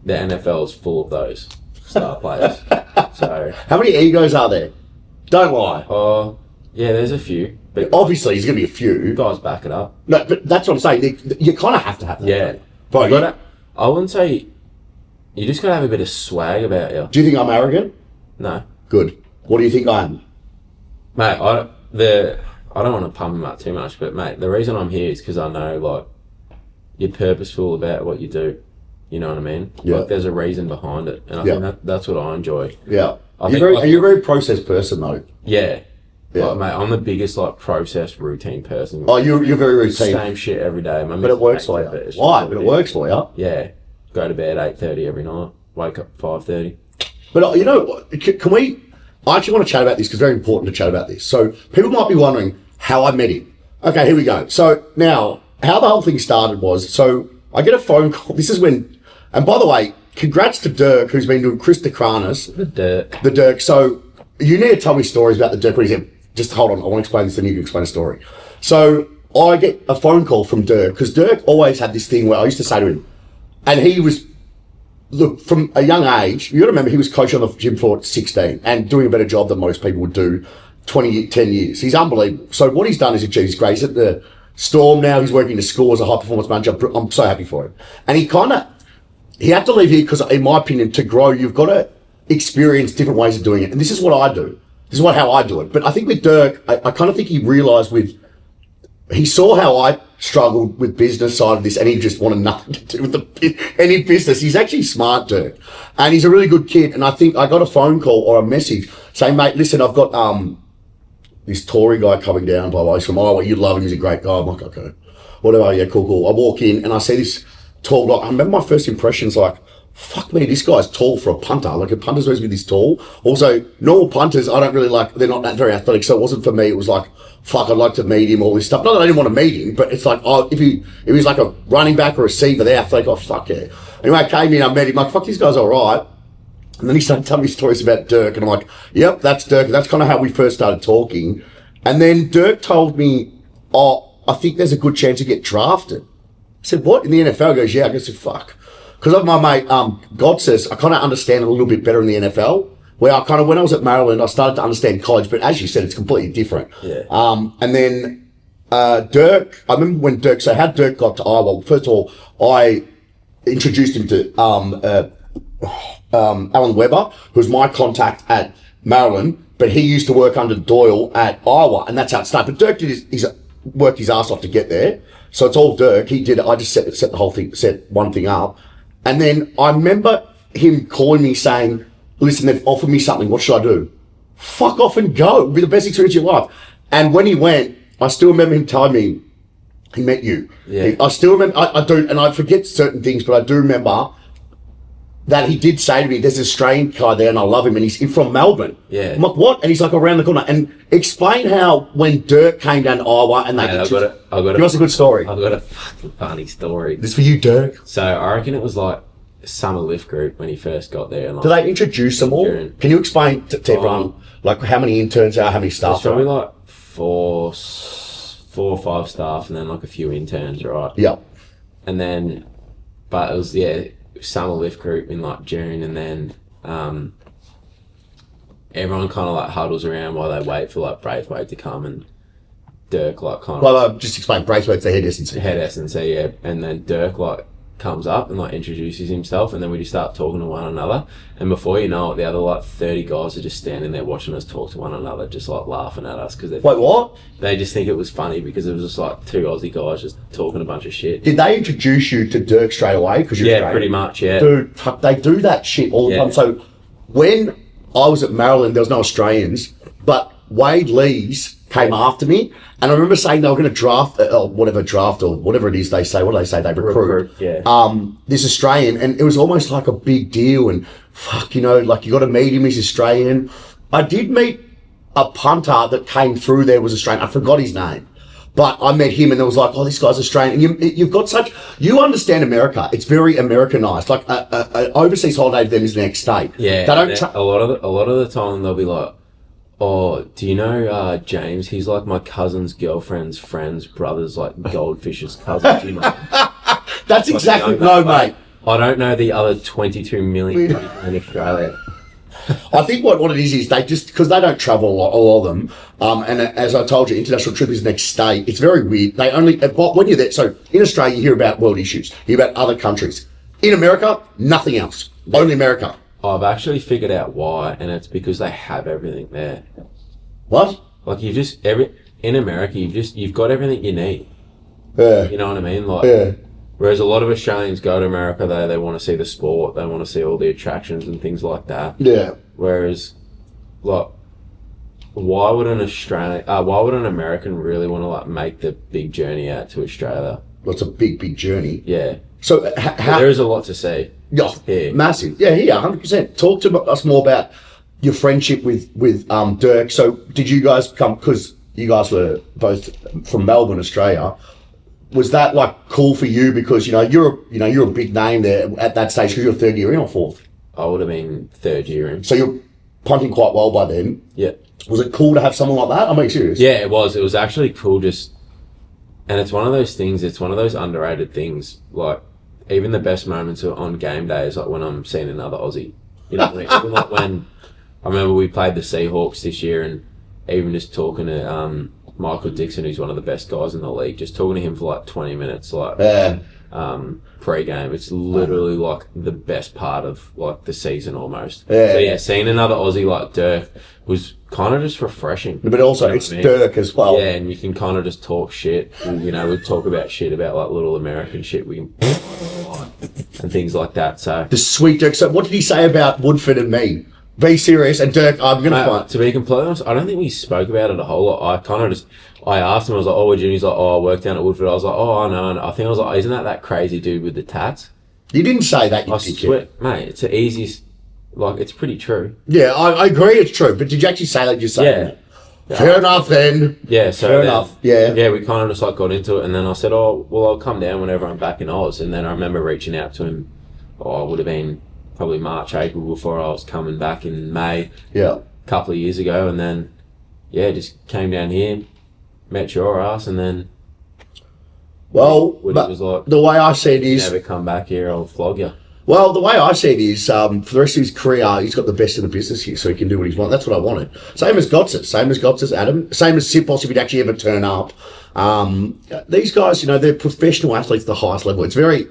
[SPEAKER 2] the NFL's full of those star players. So
[SPEAKER 1] how many egos are there? Don't lie.
[SPEAKER 2] Yeah, there's a few. But
[SPEAKER 1] obviously, there's going to be a few.
[SPEAKER 2] Guys back it up.
[SPEAKER 1] No, but that's what I'm saying. You kind of have to have that.
[SPEAKER 2] Yeah.
[SPEAKER 1] Bro,
[SPEAKER 2] I wouldn't say... You just got to have a bit of swag about you.
[SPEAKER 1] Do you think I'm arrogant?
[SPEAKER 2] No.
[SPEAKER 1] Good. What do you think I am?
[SPEAKER 2] Mate, I don't want to pump him up too much, but mate, the reason I'm here is because I know, like, you're purposeful about what you do. You know what I mean?
[SPEAKER 1] Yeah.
[SPEAKER 2] Like, there's a reason behind it, and I think that's what I enjoy.
[SPEAKER 1] Yeah. You're a very process person, though.
[SPEAKER 2] Yeah.
[SPEAKER 1] Yeah.
[SPEAKER 2] Like, mate, I'm the biggest, like, process routine person.
[SPEAKER 1] Oh, you're very routine.
[SPEAKER 2] Same shit every day.
[SPEAKER 1] But it works for you. Why? But it works for you.
[SPEAKER 2] Yeah. Go to bed 8:30 every night. Wake up 5:30.
[SPEAKER 1] But you know what? Can we... I actually want to chat about this because it's very important to chat about this. So people might be wondering how I met him. Okay, here we go. So now, how the whole thing started was, so I get a phone call. This is when... And by the way, congrats to Dirk, who's been doing Chris DeCranis. The Dirk. So you need to tell me stories about the Dirk. What he said. Just hold on. I want to explain this, then you can explain a story. So I get a phone call from Dirk, because Dirk always had this thing where I used to say to him, and he was, look, from a young age, you got to remember he was coaching on the gym floor at 16 and doing a better job than most people would do 10 years. He's unbelievable. So what he's done is achieved. He's great. He's at the Storm now. He's working to school as a high performance manager. I'm so happy for him. And he had to leave here because, in my opinion, to grow, you've got to experience different ways of doing it. And this is what I do. This is how I do it. But I think with Dirk, I kind of think he realised he saw how I struggled with business side of this, and he just wanted nothing to do with any business. He's actually smart, Dirk. And he's a really good kid. And I think I got a phone call or a message saying, mate, listen, I've got this Tory guy coming down, blah, blah. He's from Iowa. You'd love him. He's a great guy. I'm like, okay. Whatever. Yeah, cool. I walk in and I see this tall guy. I remember my first impression's like, fuck me, this guy's tall for a punter. Like, a punter's supposed to be this tall. Also, normal punters, I don't really like, they're not that very athletic. So it wasn't for me. It was like, fuck, I'd like to meet him, all this stuff. Not that I didn't want to meet him, but it's like, oh, if he was like a running back or a receiver, they're athletic. Oh, fuck yeah. Anyway, I came in, I met him. Like, fuck, this guy's all right. And then he started telling me stories about Dirk. And I'm like, yep, that's Dirk. And that's kind of how we first started talking. And then Dirk told me, oh, I think there's a good chance to get drafted. I said, what? In the NFL? He goes, yeah. I guess, fuck. Because of my mate, God says, I kind of understand a little bit better in the NFL. Where I kind of, when I was at Maryland, I started to understand college, but as you said, it's completely different.
[SPEAKER 2] Yeah.
[SPEAKER 1] And then Dirk, I remember when Dirk, so how Dirk got to Iowa, first of all, I introduced him to Alan Weber, who's my contact at Maryland, but he used to work under Doyle at Iowa, and that's how it started. But Dirk worked his ass off to get there. So it's all Dirk. He did it. I just set the whole thing, set one thing up. And then I remember him calling me saying, listen, they've offered me something. What should I do? Fuck off and go. It'll be the best experience of your life. And when he went, I still remember him telling me he met you.
[SPEAKER 2] Yeah.
[SPEAKER 1] I still remember, I do, and I forget certain things, but I do remember that he did say to me, there's an Australian guy there and I love him, and he's from Melbourne.
[SPEAKER 2] Yeah.
[SPEAKER 1] I'm like, what? And he's like around the corner. And explain how when Dirk came down to Iowa and they
[SPEAKER 2] Give
[SPEAKER 1] us a good story.
[SPEAKER 2] I've got a fucking funny story.
[SPEAKER 1] This is for you, Dirk.
[SPEAKER 2] So I reckon it was like summer lift group when he first got there. And like,
[SPEAKER 1] do they introduce them all? Can you explain to everyone, like, how many interns are, how many staff
[SPEAKER 2] there's
[SPEAKER 1] are?
[SPEAKER 2] probably like four or five staff and then like a few interns, right?
[SPEAKER 1] Yeah.
[SPEAKER 2] And then, but it was, summer lift group in like June, and then everyone kind of like huddles around while they wait for like Braithwaite to come, and Dirk like kind of...
[SPEAKER 1] Well, just explain, Braithwaite's the head S&C.
[SPEAKER 2] Head S&C, yeah. And then Dirk like comes up and like introduces himself, and then we just start talking to one another, and before you know it, the other like 30 guys are just standing there watching us talk to one another, just like laughing at us because they...
[SPEAKER 1] Wait, what?
[SPEAKER 2] They just think it was funny because it was just like two Aussie guys just talking a bunch of shit.
[SPEAKER 1] Did they introduce you to Dirk straight away? Cause you're Australian?
[SPEAKER 2] Pretty much, yeah.
[SPEAKER 1] Dude, fuck, they do that shit all the time. So when I was at Maryland, there was no Australians, but Wade Lees came after me, and I remember saying they were going to draft or whatever it is they say. What do they say? They recruit. This Australian, and it was almost like a big deal. And fuck, like you got to meet him. He's Australian. I did meet a punter that came through there was Australian. I forgot his name, but I met him, and it was like, oh, this guy's Australian. And you've got you understand America. It's very Americanized. Like an overseas holiday to them is the next state.
[SPEAKER 2] Yeah,
[SPEAKER 1] they don't.
[SPEAKER 2] A lot of the time they'll be like, oh, do you know James? He's like my cousin's girlfriend's friend's brother's like goldfish's cousin. Do you know?
[SPEAKER 1] That's exactly mate.
[SPEAKER 2] I don't know the other 22 million people in Australia.
[SPEAKER 1] I think what it is they just, because they don't travel a lot, all of them, and as I told you, international trip is the next state. It's very weird. They only, when you're there, so in Australia you hear about world issues, you hear about other countries. In America, nothing else. Only America.
[SPEAKER 2] I've actually figured out why, and it's because they have everything there.
[SPEAKER 1] What?
[SPEAKER 2] Like in America, you've got everything you need.
[SPEAKER 1] Yeah.
[SPEAKER 2] You know what I mean? Like, whereas a lot of Australians go to America, they want to see the sport, they want to see all the attractions and things like that.
[SPEAKER 1] Yeah.
[SPEAKER 2] Whereas, like, why would an American really want to like make the big journey out to Australia?
[SPEAKER 1] Well, it's a big journey.
[SPEAKER 2] Yeah.
[SPEAKER 1] So
[SPEAKER 2] there is a lot to see.
[SPEAKER 1] Yeah, massive. Yeah, 100%. Talk to us more about your friendship with Dirk. So did you guys come, because you guys were both from Melbourne, Australia? Was that like cool for you because you're a big name there at that stage because you're third year in or fourth?
[SPEAKER 2] I would have been third year in.
[SPEAKER 1] So you're punting quite well by then.
[SPEAKER 2] Yeah.
[SPEAKER 1] Was it cool to have someone like that? I'm being serious.
[SPEAKER 2] Yeah, it was. It was actually cool. Just And it's one of those things, it's one of those underrated things. Like, even the best moments are on game day is like when I'm seeing another Aussie. You know what I mean? Even like when, I remember we played the Seahawks this year, and even just talking to Michael Dixon, who's one of the best guys in the league, just talking to him for like 20 minutes, like pre-game. It's literally like the best part of like the season almost. So yeah, seeing another Aussie like Dirk was kind of just refreshing.
[SPEAKER 1] But also, you know it's Dirk as well.
[SPEAKER 2] Yeah, and you can kind of just talk shit. And, you know, we talk about shit about like little American shit and things like that. So
[SPEAKER 1] the sweet Dirk. So what did he say about Woodford and me? Be serious. And Dirk, I'm going to find...
[SPEAKER 2] To be completely honest, I don't think we spoke about it a whole lot. I asked him, I was like, oh, what'd you do? He's like, oh, I worked down at Woodford. I was like, oh, I know. And I think I was like, isn't that crazy dude with the tats?
[SPEAKER 1] You didn't say that,
[SPEAKER 2] I swear, mate, it's the easiest, like, it's pretty true.
[SPEAKER 1] Yeah, I agree it's true. But did you actually say that? You say that? Fair enough then.
[SPEAKER 2] Yeah, so
[SPEAKER 1] fair enough. Yeah.
[SPEAKER 2] Yeah, we kind of just like got into it, and then I said, oh, well, I'll come down whenever I'm back in Oz. And then I remember reaching out to him, I would have been probably March, April before I was coming back in May.
[SPEAKER 1] Yeah.
[SPEAKER 2] A couple of years ago, and then just came down here, met your ass, and then
[SPEAKER 1] Woody
[SPEAKER 2] was like,
[SPEAKER 1] the way I see it is,
[SPEAKER 2] never come back here, I'll flog you.
[SPEAKER 1] Well, the way I see it is, for the rest of his career, he's got the best in the business here, so he can do what he wants. That's what I wanted. Same as Gotsis, Adam. Same as Sipos if he'd actually ever turn up. These guys, you know, they're professional athletes at the highest level. It's very...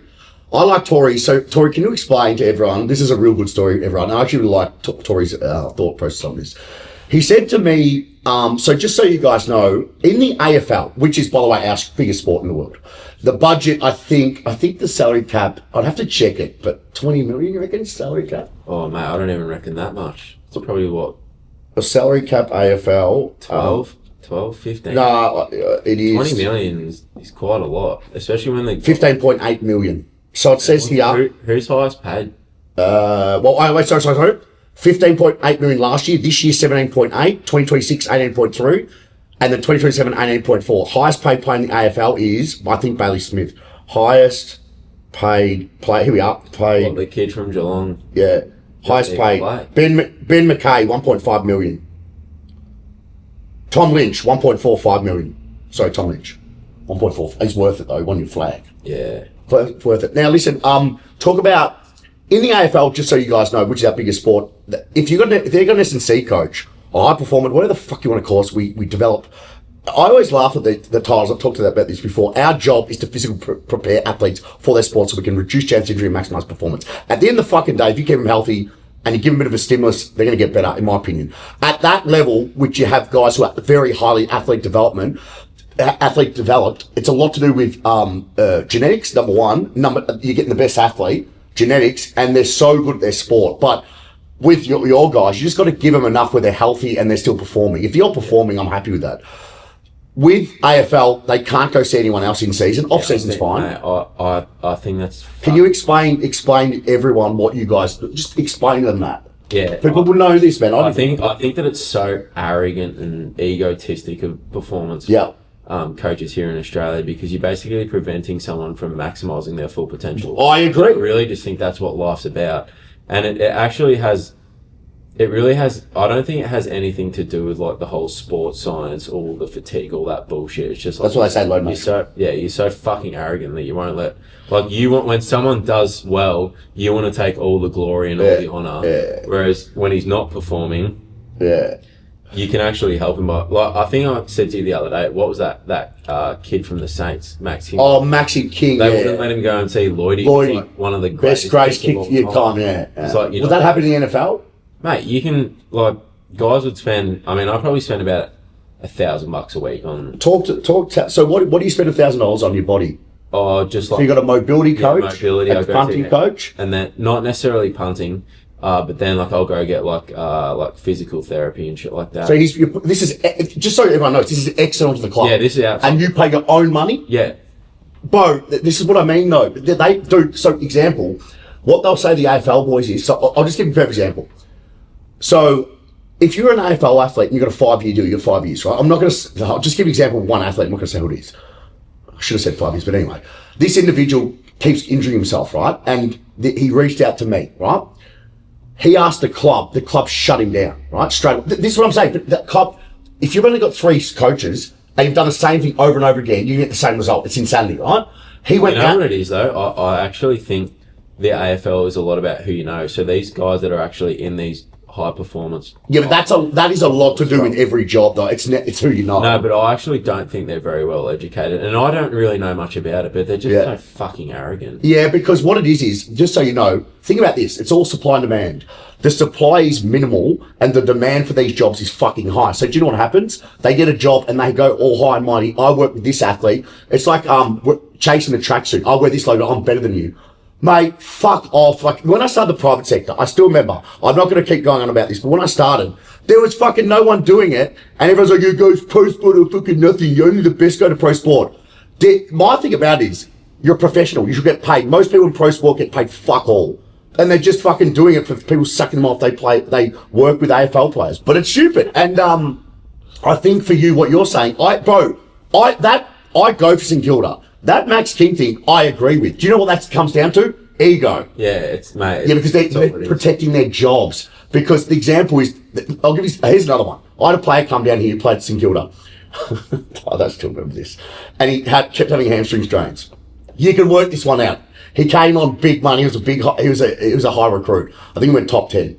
[SPEAKER 1] I like Tory. So, Tory, can you explain to everyone? This is a real good story, everyone. I actually really like Tory's thought process on this. He said to me, so just so you guys know, in the AFL, which is, by the way, our biggest sport in the world, the budget, I think the salary cap, I'd have to check it, but 20 million, you reckon, salary cap?
[SPEAKER 2] Oh, mate, I don't even reckon that much. It's probably what?
[SPEAKER 1] A salary cap AFL.
[SPEAKER 2] 12, 15?
[SPEAKER 1] No, it is.
[SPEAKER 2] 20 million is quite a lot, especially when they...
[SPEAKER 1] 15.8 million. So it says here...
[SPEAKER 2] Who's highest paid?
[SPEAKER 1] Sorry. 15.8 million last year. This year, 17.8. 2026, 18.3. And then 2027, 18.4. Highest paid player in the AFL is, I think, Bailey Smith. Highest paid player. Here we are.
[SPEAKER 2] What, the kid from Geelong?
[SPEAKER 1] Yeah. Highest paid. Ben McKay, 1.5 million. Tom Lynch, 1.45 million. Sorry, Tom Lynch. 1.4. He's worth it, though. He won your flag.
[SPEAKER 2] Yeah.
[SPEAKER 1] Worth it. Now, listen, talk about... In the AFL, just so you guys know, which is our biggest sport, if they've got an S&C coach, or high performance, whatever the fuck you want to call us, we develop. I always laugh at the titles. I've talked to that about this before. Our job is to physically prepare athletes for their sport so we can reduce chance of injury and maximize performance. At the end of the fucking day, if you keep them healthy and you give them a bit of a stimulus, they're going to get better, in my opinion. At that level, which you have guys who are very highly athlete developed, it's a lot to do with genetics, number one. You're getting the best athlete. Genetics, and they're so good at their sport. But with your guys, you just got to give them enough where they're healthy and they're still performing. If you're performing, I'm happy with that. With AFL, they can't go see anyone else in season. Off season's fine.
[SPEAKER 2] Mate, I think that's...
[SPEAKER 1] Can you explain to everyone what you guys... Just explain to them that.
[SPEAKER 2] Yeah.
[SPEAKER 1] People would know this, man.
[SPEAKER 2] I think that it's so arrogant and egotistic of performance.
[SPEAKER 1] Yeah.
[SPEAKER 2] Coaches here in Australia, because you're basically preventing someone from maximising their full potential.
[SPEAKER 1] I agree.
[SPEAKER 2] I really just think that's what life's about. And it actually has, it really has, I don't think it has anything to do with like the whole sports science, all the fatigue, all that bullshit. It's just like...
[SPEAKER 1] That's what I say, load
[SPEAKER 2] you're so fucking arrogant that you won't let, like you want, when someone does well, you want to take all the glory and all the honour. Yeah. Whereas when he's not performing...
[SPEAKER 1] Yeah.
[SPEAKER 2] You can actually help him by, like, I think I said to you the other day, what was that kid from the Saints, Max King?
[SPEAKER 1] Oh, Maxie King,
[SPEAKER 2] They wouldn't let him go and see Lloydie.
[SPEAKER 1] Like
[SPEAKER 2] one of the
[SPEAKER 1] best kicks of your time, yeah.
[SPEAKER 2] It's like,
[SPEAKER 1] would that happen in the NFL?
[SPEAKER 2] Mate, you can, like, guys would spend, I mean, I'd probably spend about $1,000 a week on...
[SPEAKER 1] So what do you spend $1,000 on your body?
[SPEAKER 2] Oh, just like...
[SPEAKER 1] So you got a mobility coach? A punting coach?
[SPEAKER 2] And then, not necessarily punting... but then, like, I'll go get like physical therapy and shit like that.
[SPEAKER 1] So this is just so everyone knows, this is external to the club.
[SPEAKER 2] Yeah, this is outside.
[SPEAKER 1] And you pay your own money.
[SPEAKER 2] Yeah,
[SPEAKER 1] bro. This is what I mean, though. They do. So, example, what they'll say the AFL boys is. So, I'll just give you a perfect example. So, if you're an AFL athlete and you've got a 5-year deal, you're 5 years, right? I'm not going to. I'll just give you an example of one athlete. I'm not going to say who it is. I should have said 5 years, but anyway, this individual keeps injuring himself, right? And he reached out to me, right? He asked the club shut him down, right? Straight up. This is what I'm saying. The club, if you've only got 3 coaches and you've done the same thing over and over again, you get the same result. It's insanity, right? He went
[SPEAKER 2] You know
[SPEAKER 1] out.
[SPEAKER 2] what it is though? I actually think the AFL is a lot about who you know. So these guys that are actually in these high performance.
[SPEAKER 1] Yeah, but that is a lot to do in every job, though. It's who you know.
[SPEAKER 2] No, but I actually don't think they're very well educated, and I don't really know much about it. But they're just so fucking arrogant.
[SPEAKER 1] Yeah, because what it is just so you know, think about this: it's all supply and demand. The supply is minimal, and the demand for these jobs is fucking high. So do you know what happens? They get a job and they go all high and mighty. I work with this athlete. It's like chasing the tracksuit. I wear this logo. I'm better than you. Mate, fuck off. Like, when I started the private sector, I still remember, I'm not going to keep going on about this, but when I started, there was fucking no one doing it, and everyone's like, you guys pro sport are fucking nothing, you're only the best go to pro sport. My thing about it is, you're a professional, you should get paid. Most people in pro sport get paid fuck all. And they're just fucking doing it for people sucking them off, they work with AFL players. But it's stupid. And I think for you, what you're saying, I go for St Kilda. That Max King thing, I agree with. Do you know what that comes down to? Ego.
[SPEAKER 2] Yeah, mate.
[SPEAKER 1] Yeah, because they're protecting their jobs. Because the example is, here's another one. I had a player come down here who played at St Kilda. I still remember this. And he kept having hamstring strains. You can work this one out. He came on big money. He was a high recruit. I think he went top 10.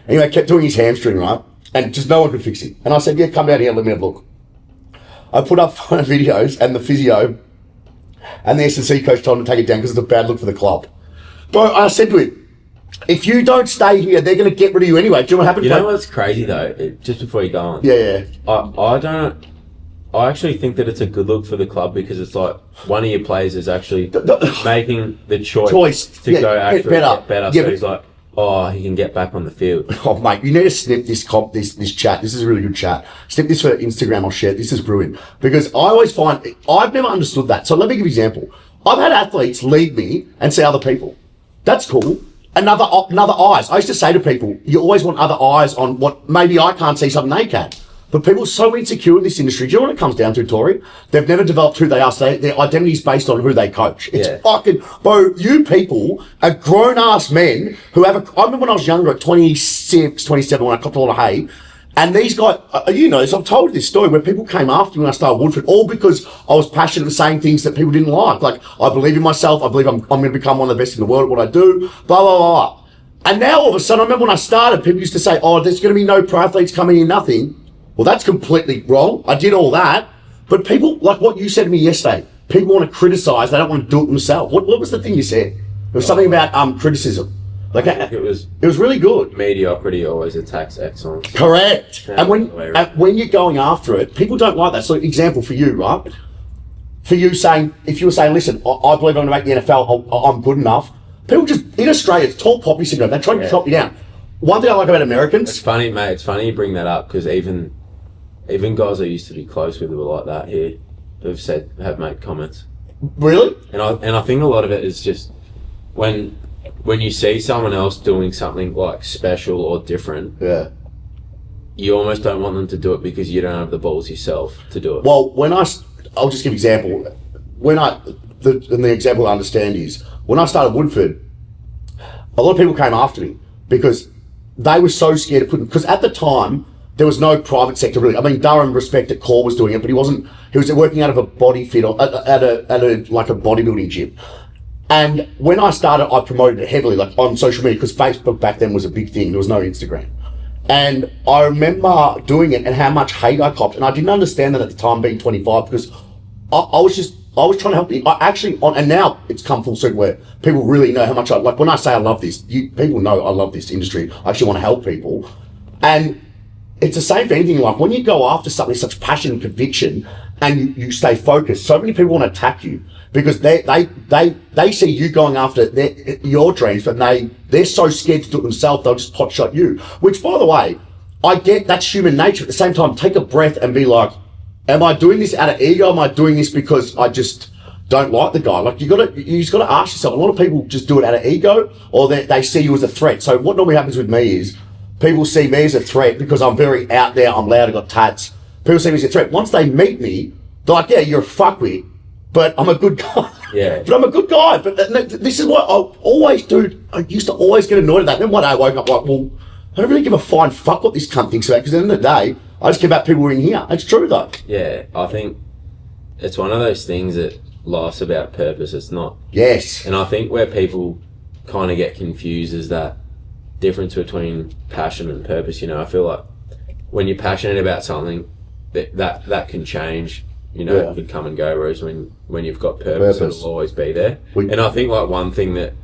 [SPEAKER 1] Anyway, kept doing his hamstring, right? And just no one could fix it. And I said, yeah, come down here and let me have a look. I put up videos and the physio and the S&C coach told him to take it down because it's a bad look for the club. Bro, I said to him, if you don't stay here, they're going to get rid of you anyway. Do you know what happened?
[SPEAKER 2] You know what's crazy though? Just before you go on.
[SPEAKER 1] Yeah.
[SPEAKER 2] I actually think that it's a good look for the club because it's like one of your players is actually making the choice to go actually get better. Yeah, so he's like, he can get back on the field. Oh, mate, you need to snip this chat. This is a really good chat. Snip this for Instagram. I'll share it. This is brilliant. Because I always find, I've never understood that. So let me give you an example. I've had athletes lead me and see other people. That's cool. Another eyes. I used to say to people, you always want other eyes on what maybe I can't see something they can. But people are so insecure in this industry. Do you know what it comes down to, Tory? They've never developed who they are. So their identity is based on who they coach. It's fucking, bro, you people are grown-ass men who have I remember when I was younger at 26, 27, when I copped a lot of hay, and these guys, you know, so I've told this story where people came after me when I started Woodford, all because I was passionate and saying things that people didn't like. Like, I believe in myself. I believe I'm going to become one of the best in the world at what I do, blah, blah, blah. And now all of a sudden, I remember when I started, people used to say, there's going to be no pro athletes coming in, nothing. Well, that's completely wrong. I did all that. But people, like what you said to me yesterday, people want to criticize. They don't want to do it themselves. What was the thing you said? It was something about criticism. Like it was really good. Mediocrity always attacks excellence.
[SPEAKER 1] Correct. And when you're going after it, people don't like that. So example for you, right? For you saying, if you were saying, listen, I believe I'm going to make the NFL, I'm good enough. People just, in Australia, it's tall poppy syndrome. They try to chop you down. One thing I like about Americans...
[SPEAKER 2] It's funny, mate. It's funny you bring that up because even guys I used to be close with who were like that here have made comments.
[SPEAKER 1] Really?
[SPEAKER 2] And I think a lot of it is just when you see someone else doing something like special or different, you almost don't want them to do it because you don't have the balls yourself to do it.
[SPEAKER 1] Well, I'll just give an example. The example I understand is when I started Woodford, a lot of people came after me because they were so scared of putting, because at the time there was no private sector really. I mean, Durham Respect at Core was doing it, but he was working out of a body fit or at a bodybuilding gym. And when I started, I promoted it heavily, like on social media, because Facebook back then was a big thing. There was no Instagram. And I remember doing it and how much hate I copped. And I didn't understand that at the time, being 25, because I was trying to help people. And now it's come full circle where people really know how much when I say I love this, people know I love this industry. I actually want to help people. And it's the same for anything in life. When you go after something, such passion and conviction, and you stay focused, so many people want to attack you because they see you going after your dreams, but they're so scared to do it themselves, they'll just pot shot you. Which, by the way, I get that's human nature. At the same time, take a breath and be like, am I doing this out of ego? Am I doing this because I just don't like the guy? Like you just got to ask yourself. A lot of people just do it out of ego, or they see you as a threat. So what normally happens with me is people see me as a threat because I'm very out there. I'm loud. I got tats. People see me as a threat. Once they meet me, they're like, "Yeah, you're a fuckwit, but I'm a good guy."
[SPEAKER 2] Yeah.
[SPEAKER 1] But I'm a good guy. But this is what I always do. I used to always get annoyed at that. Then one day I woke up like, well, I don't really give a flying fuck what this cunt thinks about, because at the end of the day, I just care about people in here. It's true though.
[SPEAKER 2] Yeah, I think it's one of those things that life's about purpose. It's not.
[SPEAKER 1] Yes.
[SPEAKER 2] And I think where people kind of get confused is that difference between passion and purpose. You know, I feel like when you're passionate about something, that can change. You know, it could come and go. Whereas when you've got purpose, it'll always be there. And I think like one thing that,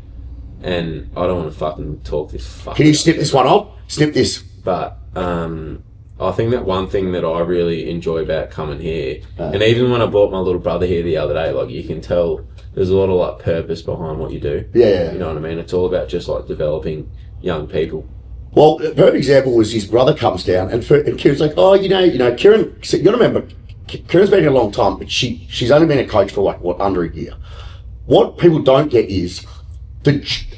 [SPEAKER 2] and I don't want to fucking talk this.
[SPEAKER 1] Can you snip this one off? Snip this.
[SPEAKER 2] But I think that one thing that I really enjoy about coming here, and even when I brought my little brother here the other day, like you can tell there's a lot of like purpose behind what you do.
[SPEAKER 1] Yeah.
[SPEAKER 2] You know what I mean? It's all about just like developing young people.
[SPEAKER 1] Well, a perfect example was his brother comes down and Kieran's like, oh, you know, Kieran, you got to remember, Kieran's been here a long time, but she's only been a coach for like, under a year. What people don't get is,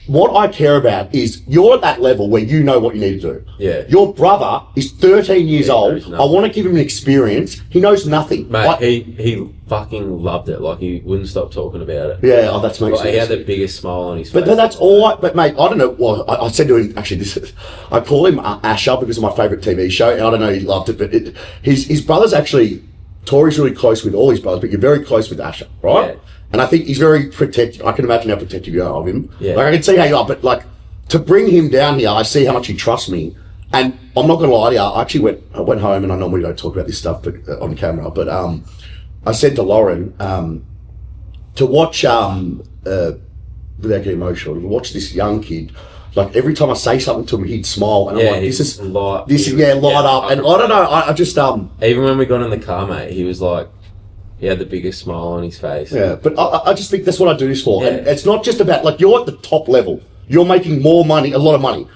[SPEAKER 1] what I care about is you're at that level where you know what you need to do.
[SPEAKER 2] Yeah.
[SPEAKER 1] Your brother is 13 years old. I want to give him an experience. He knows nothing.
[SPEAKER 2] Mate, he fucking loved it. Like, he wouldn't stop talking about it.
[SPEAKER 1] Yeah, that's makes sense.
[SPEAKER 2] He had the biggest smile on his face.
[SPEAKER 1] But that's all but mate, I don't know. Well, I said to him, actually, I call him Asher because of my favourite TV show. And I don't know, he loved it, but his brother's actually, Tory's really close with all his brothers, but you're very close with Asher, right? Yeah. And I think he's very protective. I can imagine how protective you are of him.
[SPEAKER 2] Yeah.
[SPEAKER 1] Like, I can see how you are, but like, to bring him down here, I see how much he trusts me. And I'm not going to lie to you, I actually went home, and I normally don't talk about this stuff on camera, but I said to Lauren, to watch, without getting emotional, to watch this young kid, like every time I say something to him, he'd smile, and I'm like, this is light up. And I don't know, I just
[SPEAKER 2] even when we got in the car, mate, he was like, he had the biggest smile on his face.
[SPEAKER 1] Yeah, but I just think that's what I do this for.
[SPEAKER 2] Yeah.
[SPEAKER 1] And it's not just about, like, you're at the top level. You're making more money, a lot of money.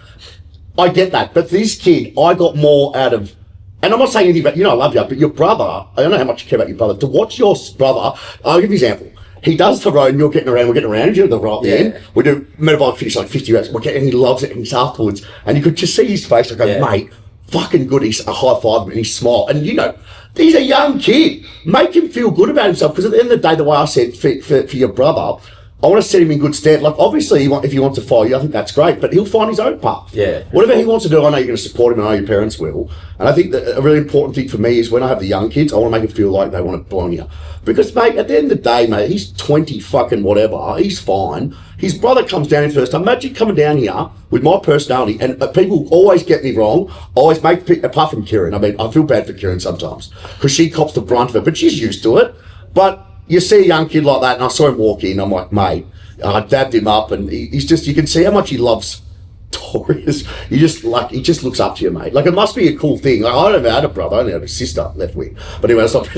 [SPEAKER 1] I get that. But this kid, I got more out of, and I'm not saying anything about, you know, I love you, but your brother, I don't know how much you care about your brother. To watch your brother, I'll give you an example. He does the road and we're getting around, you know, the right end. We do metabolic finish like 50 reps. And he loves it, and he's afterwards. And you could just see his face. I go, mate, fucking good. He's a high five and he smiled. And you know, he's a young kid. Make him feel good about himself. Because at the end of the day, the way I said for your brother, I want to set him in good stead. Like, obviously, if he wants to follow you, I think that's great. But he'll find his own path. Yeah. Whatever he wants to do, I know you're going to support him, and I know your parents will. And I think that a really important thing for me is when I have the young kids, I want to make them feel like they want to belong here. Because, mate, at the end of the day, mate, he's 20 fucking whatever. He's fine. His brother comes down here first. Imagine coming down here with my personality, and people always get me wrong. Always make, apart from Kieran. I mean, I feel bad for Kieran sometimes because she cops the brunt of it, but she's used to it. But you see a young kid like that, and I saw him walk in, I'm like, mate, I dabbed him up, and he's just, you can see how much he loves Tory. He just looks up to you, mate. Like, it must be a cool thing. Like, I don't have had a brother, I only had a sister, left wing. But anyway, that's not.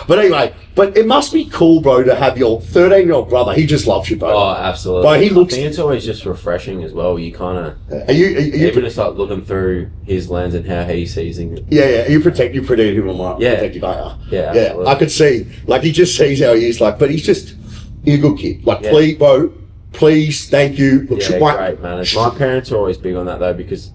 [SPEAKER 1] But anyway, but it must be cool, bro, to have your 13-year-old brother. He just loves you, bro.
[SPEAKER 2] Oh, absolutely.
[SPEAKER 1] But he looks.
[SPEAKER 2] I think it's always just refreshing as well. You kind of.
[SPEAKER 1] Are you
[SPEAKER 2] even just like looking through his lens and how he sees things.
[SPEAKER 1] Yeah. You protect him on my protective area. Yeah. I could see, like, he just sees how he is, like, but he's a good kid. Like, please, bro, please, thank you. Look,
[SPEAKER 2] great, man. My parents are always big on that though because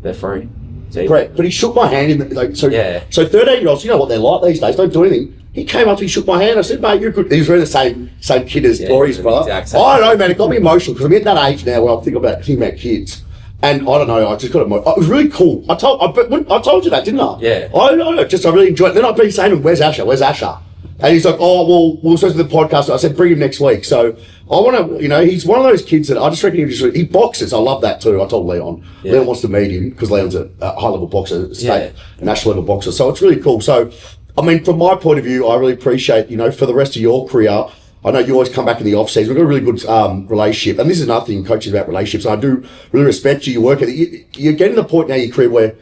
[SPEAKER 2] they're free.
[SPEAKER 1] Great, but he shook my hand in so 13-year-olds, you know what they're like these days, don't do anything. He came up to me, he shook my hand. I said, mate, you're good. He was wearing the same kid as Tory's brother. I don't know, man, it got me emotional because I'm at that age now where I'm thinking about kids. And I don't know, I just got emotional. It was really cool. I told you that, didn't I? Yeah. I really enjoyed it. Then I've been saying to him, where's Asher? And he's like, oh, well, we're supposed to do the podcast. I said, bring him next week. So I want to, you know, he's one of those kids that I just reckon he boxes. I love that too. I told Leon. Yeah. Leon wants to meet him because Leon's a high-level boxer, a national level boxer. So it's really cool. So, I mean, from my point of view, I really appreciate, you know, for the rest of your career, I know you always come back in the off-season. We've got a really good relationship. And this is another thing, coaching about relationships. I do really respect you. You work at you're getting to the point now in your career where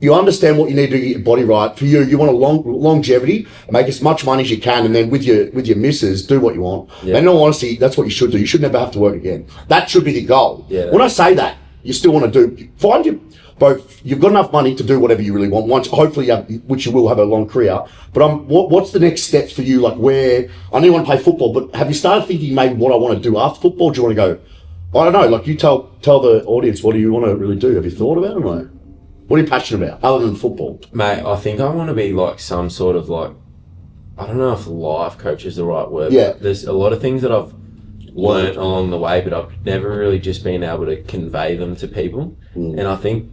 [SPEAKER 1] you understand what you need to get your body right. For you want a longevity, make as much money as you can, and then with your missus, do what you want. Yeah. And in all honesty, that's what you should do. You should never have to work again. That should be the goal. Yeah. When I say that, you still want to you've got enough money to do whatever you really want. Once, hopefully, which you will have a long career. But what's the next steps for you? Like, where I know you want to play football, but have you started thinking maybe what I want to do after football? Do you want to go? I don't know. Like, you tell the audience, what do you want to really do? Have you thought about it? Like, what are you passionate about other than football? Mate,
[SPEAKER 2] I think I want to be like some sort of like, I don't know if life coach is the right word.
[SPEAKER 1] Yeah.
[SPEAKER 2] But there's a lot of things that I've learned along the way, but I've never really just been able to convey them to people. And I think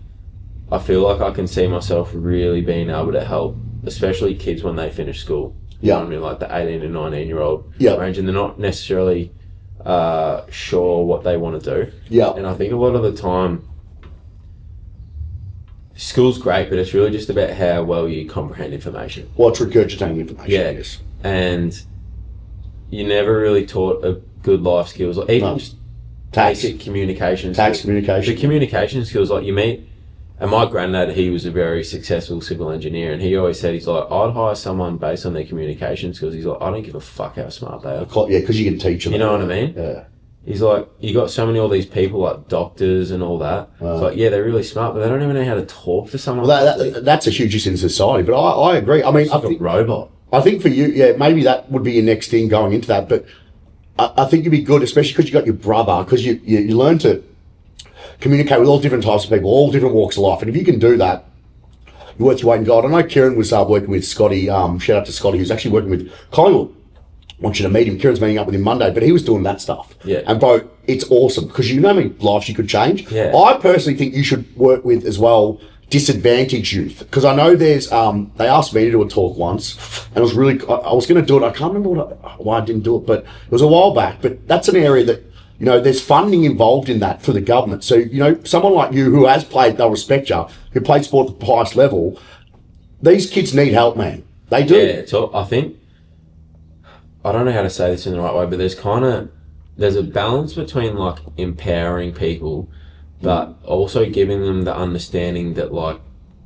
[SPEAKER 2] I feel like I can see myself really being able to help, especially kids when they finish school. You know what I mean? Like the 18 to 19-year-old range, and they're not necessarily sure what they want to do.
[SPEAKER 1] Yeah.
[SPEAKER 2] And I think a lot of the time, school's great, but it's really just about how well you comprehend information.
[SPEAKER 1] Well, it's regurgitating information.
[SPEAKER 2] Yeah.
[SPEAKER 1] Yes.
[SPEAKER 2] And you never really taught a good life skills, like even just basic communication skills.
[SPEAKER 1] Communication.
[SPEAKER 2] The communication skills, like you meet, and my granddad, he was a very successful civil engineer, and he always said, he's like, I'd hire someone based on their communication skills. He's like, I don't give a fuck how smart they are.
[SPEAKER 1] Yeah, because you can teach them.
[SPEAKER 2] You know what I mean?
[SPEAKER 1] Yeah.
[SPEAKER 2] He's like, you got so many all these people like doctors and all that. It's like, yeah, they're really smart, but they don't even know how to talk to someone.
[SPEAKER 1] Well, that's a huge issue in society. But I agree. I mean,
[SPEAKER 2] it's like a robot.
[SPEAKER 1] I think for you, yeah, maybe that would be your next thing going into that. But I think you'd be good, especially because you got your brother, because you learn to communicate with all different types of people, all different walks of life. And if you can do that, you're worth your weight in gold. I know Kieran was working with Scotty. Shout out to Scotty, who's actually working with Collingwood. I want you to meet him. Kieran's meeting up with him Monday, but he was doing that stuff.
[SPEAKER 2] Yeah.
[SPEAKER 1] And bro, it's awesome because you know how many lives you could change.
[SPEAKER 2] Yeah.
[SPEAKER 1] I personally think you should work with as well disadvantaged youth, because I know there's they asked me to do a talk once, and it was really, I was going to do it. I can't remember why I didn't do it, but it was a while back. But that's an area that, you know, there's funding involved in that for the government. So, you know, someone like you who has played, they'll respect you, who played sport at the highest level. These kids need help, man. They do.
[SPEAKER 2] Yeah, so I think, I don't know how to say this in the right way, but there's a balance between like empowering people, but also giving them the understanding that like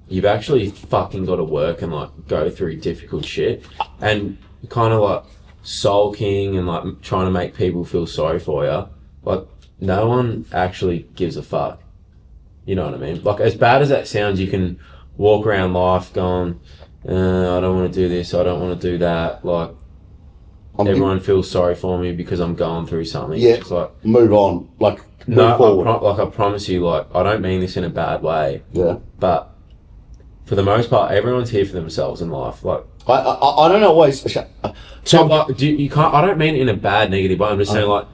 [SPEAKER 2] you've actually fucking got to work and like go through difficult shit, and kind of like sulking and like trying to make people feel sorry for you. Like no one actually gives a fuck. You know what I mean? Like as bad as that sounds, you can walk around life going, I don't want to do this, I don't want to do that. Like everyone feels sorry for me because I'm going through something.
[SPEAKER 1] Yeah,
[SPEAKER 2] it's like
[SPEAKER 1] move on. Like move forward.
[SPEAKER 2] I promise you, like I don't mean this in a bad way.
[SPEAKER 1] Yeah.
[SPEAKER 2] But for the most part, everyone's here for themselves in life. Like
[SPEAKER 1] I don't always.
[SPEAKER 2] So like, you can't. I don't mean it in a bad, negative way. I'm just saying like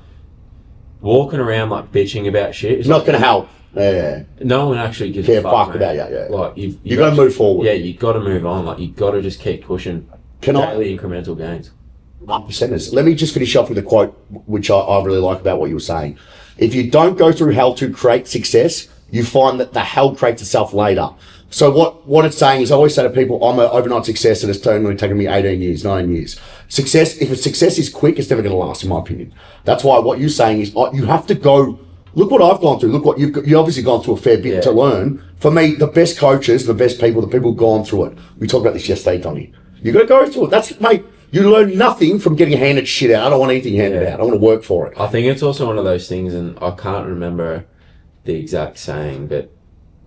[SPEAKER 2] walking around like bitching about shit.
[SPEAKER 1] It's not going to help. Yeah.
[SPEAKER 2] No one actually gives
[SPEAKER 1] a
[SPEAKER 2] fuck
[SPEAKER 1] about you. Yeah.
[SPEAKER 2] Like
[SPEAKER 1] you got to move forward.
[SPEAKER 2] Yeah, you got to move on. Like you got to just keep pushing. Daily incremental gains.
[SPEAKER 1] 1%ers. Let me just finish off with a quote which I really like about what you were saying. If you don't go through hell to create success, you find that the hell creates itself later. So what it's saying is, I always say to people, I'm an overnight success, and it's only taken me 18 years, 9 years. Success, if a success is quick, it's never going to last, in my opinion. That's why what you're saying is, you have to go. Look what I've gone through. Look what you've obviously gone through a fair bit to learn. For me, the best coaches, the best people, the people who've gone through it. We talked about this yesterday, Donny. You got to go through it. That's, mate. You learn nothing from getting handed shit out. I don't want anything handed out. I want to work for it.
[SPEAKER 2] I think it's also one of those things, and I can't remember the exact saying, but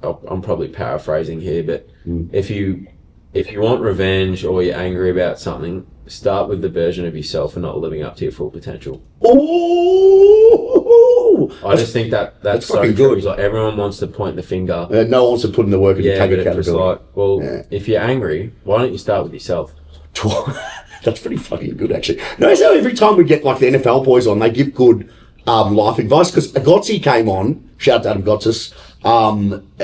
[SPEAKER 2] I'm probably paraphrasing here. But if you want revenge or you're angry about something, start with the version of yourself and not living up to your full potential.
[SPEAKER 1] Ooh!
[SPEAKER 2] I just think that's so
[SPEAKER 1] fucking
[SPEAKER 2] true.
[SPEAKER 1] good.
[SPEAKER 2] It's like everyone wants to point the finger.
[SPEAKER 1] No one wants to put in the work and take
[SPEAKER 2] but it's
[SPEAKER 1] accountability.
[SPEAKER 2] just like, well, if you're angry, why don't you start with yourself?
[SPEAKER 1] That's pretty fucking good, actually. Notice how every time we get like the NFL boys on, they give good life advice. Because Gotzi came on, shout out to Adam Gotsis.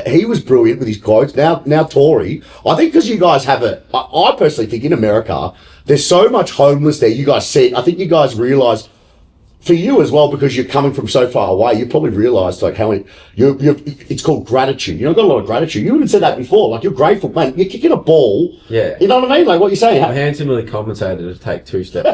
[SPEAKER 1] He was brilliant with his quotes. Now Tory, I think because you guys have I personally think in America, there's so much homeless there. You guys see it. I think you guys realise, for you as well, because you're coming from so far away, you probably realised like how it's called gratitude. You've got a lot of gratitude. You even said that before. Like you're grateful, man. You're kicking a ball.
[SPEAKER 2] Yeah.
[SPEAKER 1] You know what I mean? Like what you're saying.
[SPEAKER 2] I'm handsomely compensated to take 2 steps.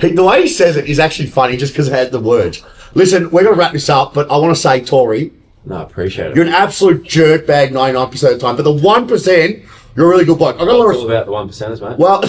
[SPEAKER 1] The way he says it is actually funny just because it had the words. Listen, we're going to wrap this up, but I want to say, Tory.
[SPEAKER 2] No, I appreciate it.
[SPEAKER 1] You're an absolute jerkbag 99% of the time, but the 1%, you're a really good bloke. I got a lot of.
[SPEAKER 2] It's all about the 1%ers, mate.
[SPEAKER 1] Well,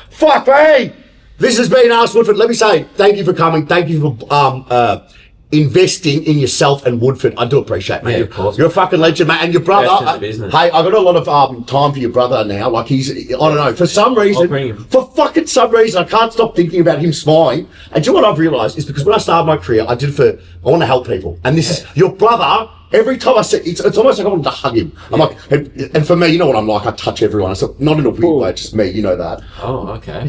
[SPEAKER 1] fuck me. This has been Ask Woodford. Let me say thank you for coming. Thank you for investing in yourself and Woodford. I do appreciate it, mate.
[SPEAKER 2] Yeah, of course.
[SPEAKER 1] You're a fucking legend, mate. And your brother.
[SPEAKER 2] Best in the business.
[SPEAKER 1] Hey, I got a lot of time for your brother now. Like he's, I don't know, for some reason, for fucking some reason, I can't stop thinking about him smiling. And do you know what I've realised is because when I started my career, I want to help people. And this is your brother. Every time I see, it's almost like I want to hug him. I'm like, and for me, you know what I'm like. I touch everyone. So not in a weird way, just me. You know that.
[SPEAKER 2] Oh, okay.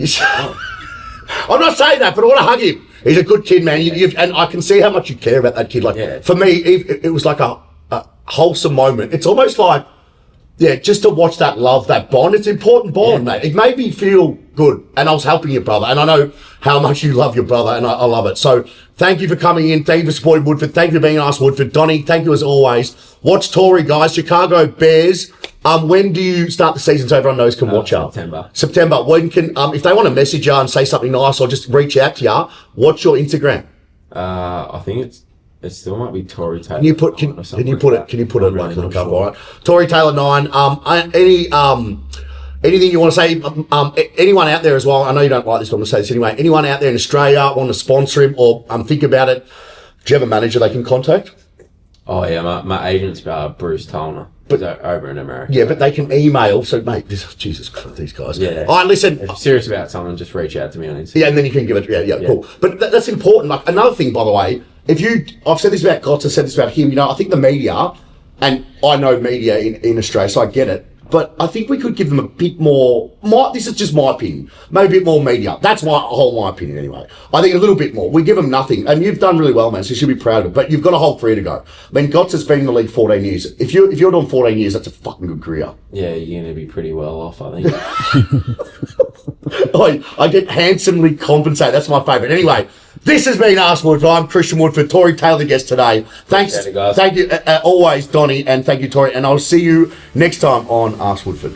[SPEAKER 1] I'm not saying that, but I want to hug him. He's a good kid, man. And I can see how much you care about that kid. Like for me, it was like a wholesome moment. It's almost like, just to watch that love, that bond. It's an important bond, mate. It made me feel good. And I was helping your brother. And I know how much you love your brother, and I love it. So thank you for coming in. Thank you for supporting Woodford. Thank you for being Ask Woodford. Donnie, thank you as always. Watch Tory, guys. Chicago Bears. When do you start the season so everyone knows can watch you? September. When can, if they want to message you and say something nice or just reach out to you, what's your Instagram?
[SPEAKER 2] I think it still might be Tory Taylor.
[SPEAKER 1] Can you put it like a couple, all right? Tory Taylor 9. Anything you want to say? Anyone out there as well? I know you don't like this, but I'm going to say this anyway. Anyone out there in Australia want to sponsor him or think about it? Do you have a manager they can contact?
[SPEAKER 2] Oh yeah, my agent's Bruce Tollner. But over in America.
[SPEAKER 1] Yeah, but they can email. So, mate, Jesus Christ, these guys.
[SPEAKER 2] Yeah.
[SPEAKER 1] All right, listen.
[SPEAKER 2] If you're serious about something, just reach out to me on Instagram.
[SPEAKER 1] Yeah, and then you can give it. Yeah. Cool. But that's important. Like another thing, by the way, I've said this about Gotts, I've said this about him. You know, I think the media, and I know media in Australia, so I get it. But I think we could give them a bit more. This is just my opinion. Maybe a bit more media. That's my opinion anyway. I think a little bit more. We give them nothing, and you've done really well, man. So you should be proud of it. But you've got a whole career to go. I mean, Gotts has been in the league 14 years. If you're doing 14 years, that's a fucking good career.
[SPEAKER 2] Yeah, you're going to be pretty well off, I think.
[SPEAKER 1] I get handsomely compensated. That's my favourite. Anyway, this has been Ask Woodford. I'm Christian Woodford. Tory Taylor, the guest today. Thanks.
[SPEAKER 2] Guys.
[SPEAKER 1] Thank you, always, Donnie, and thank you, Tory. And I'll see you next time on Ask Woodford.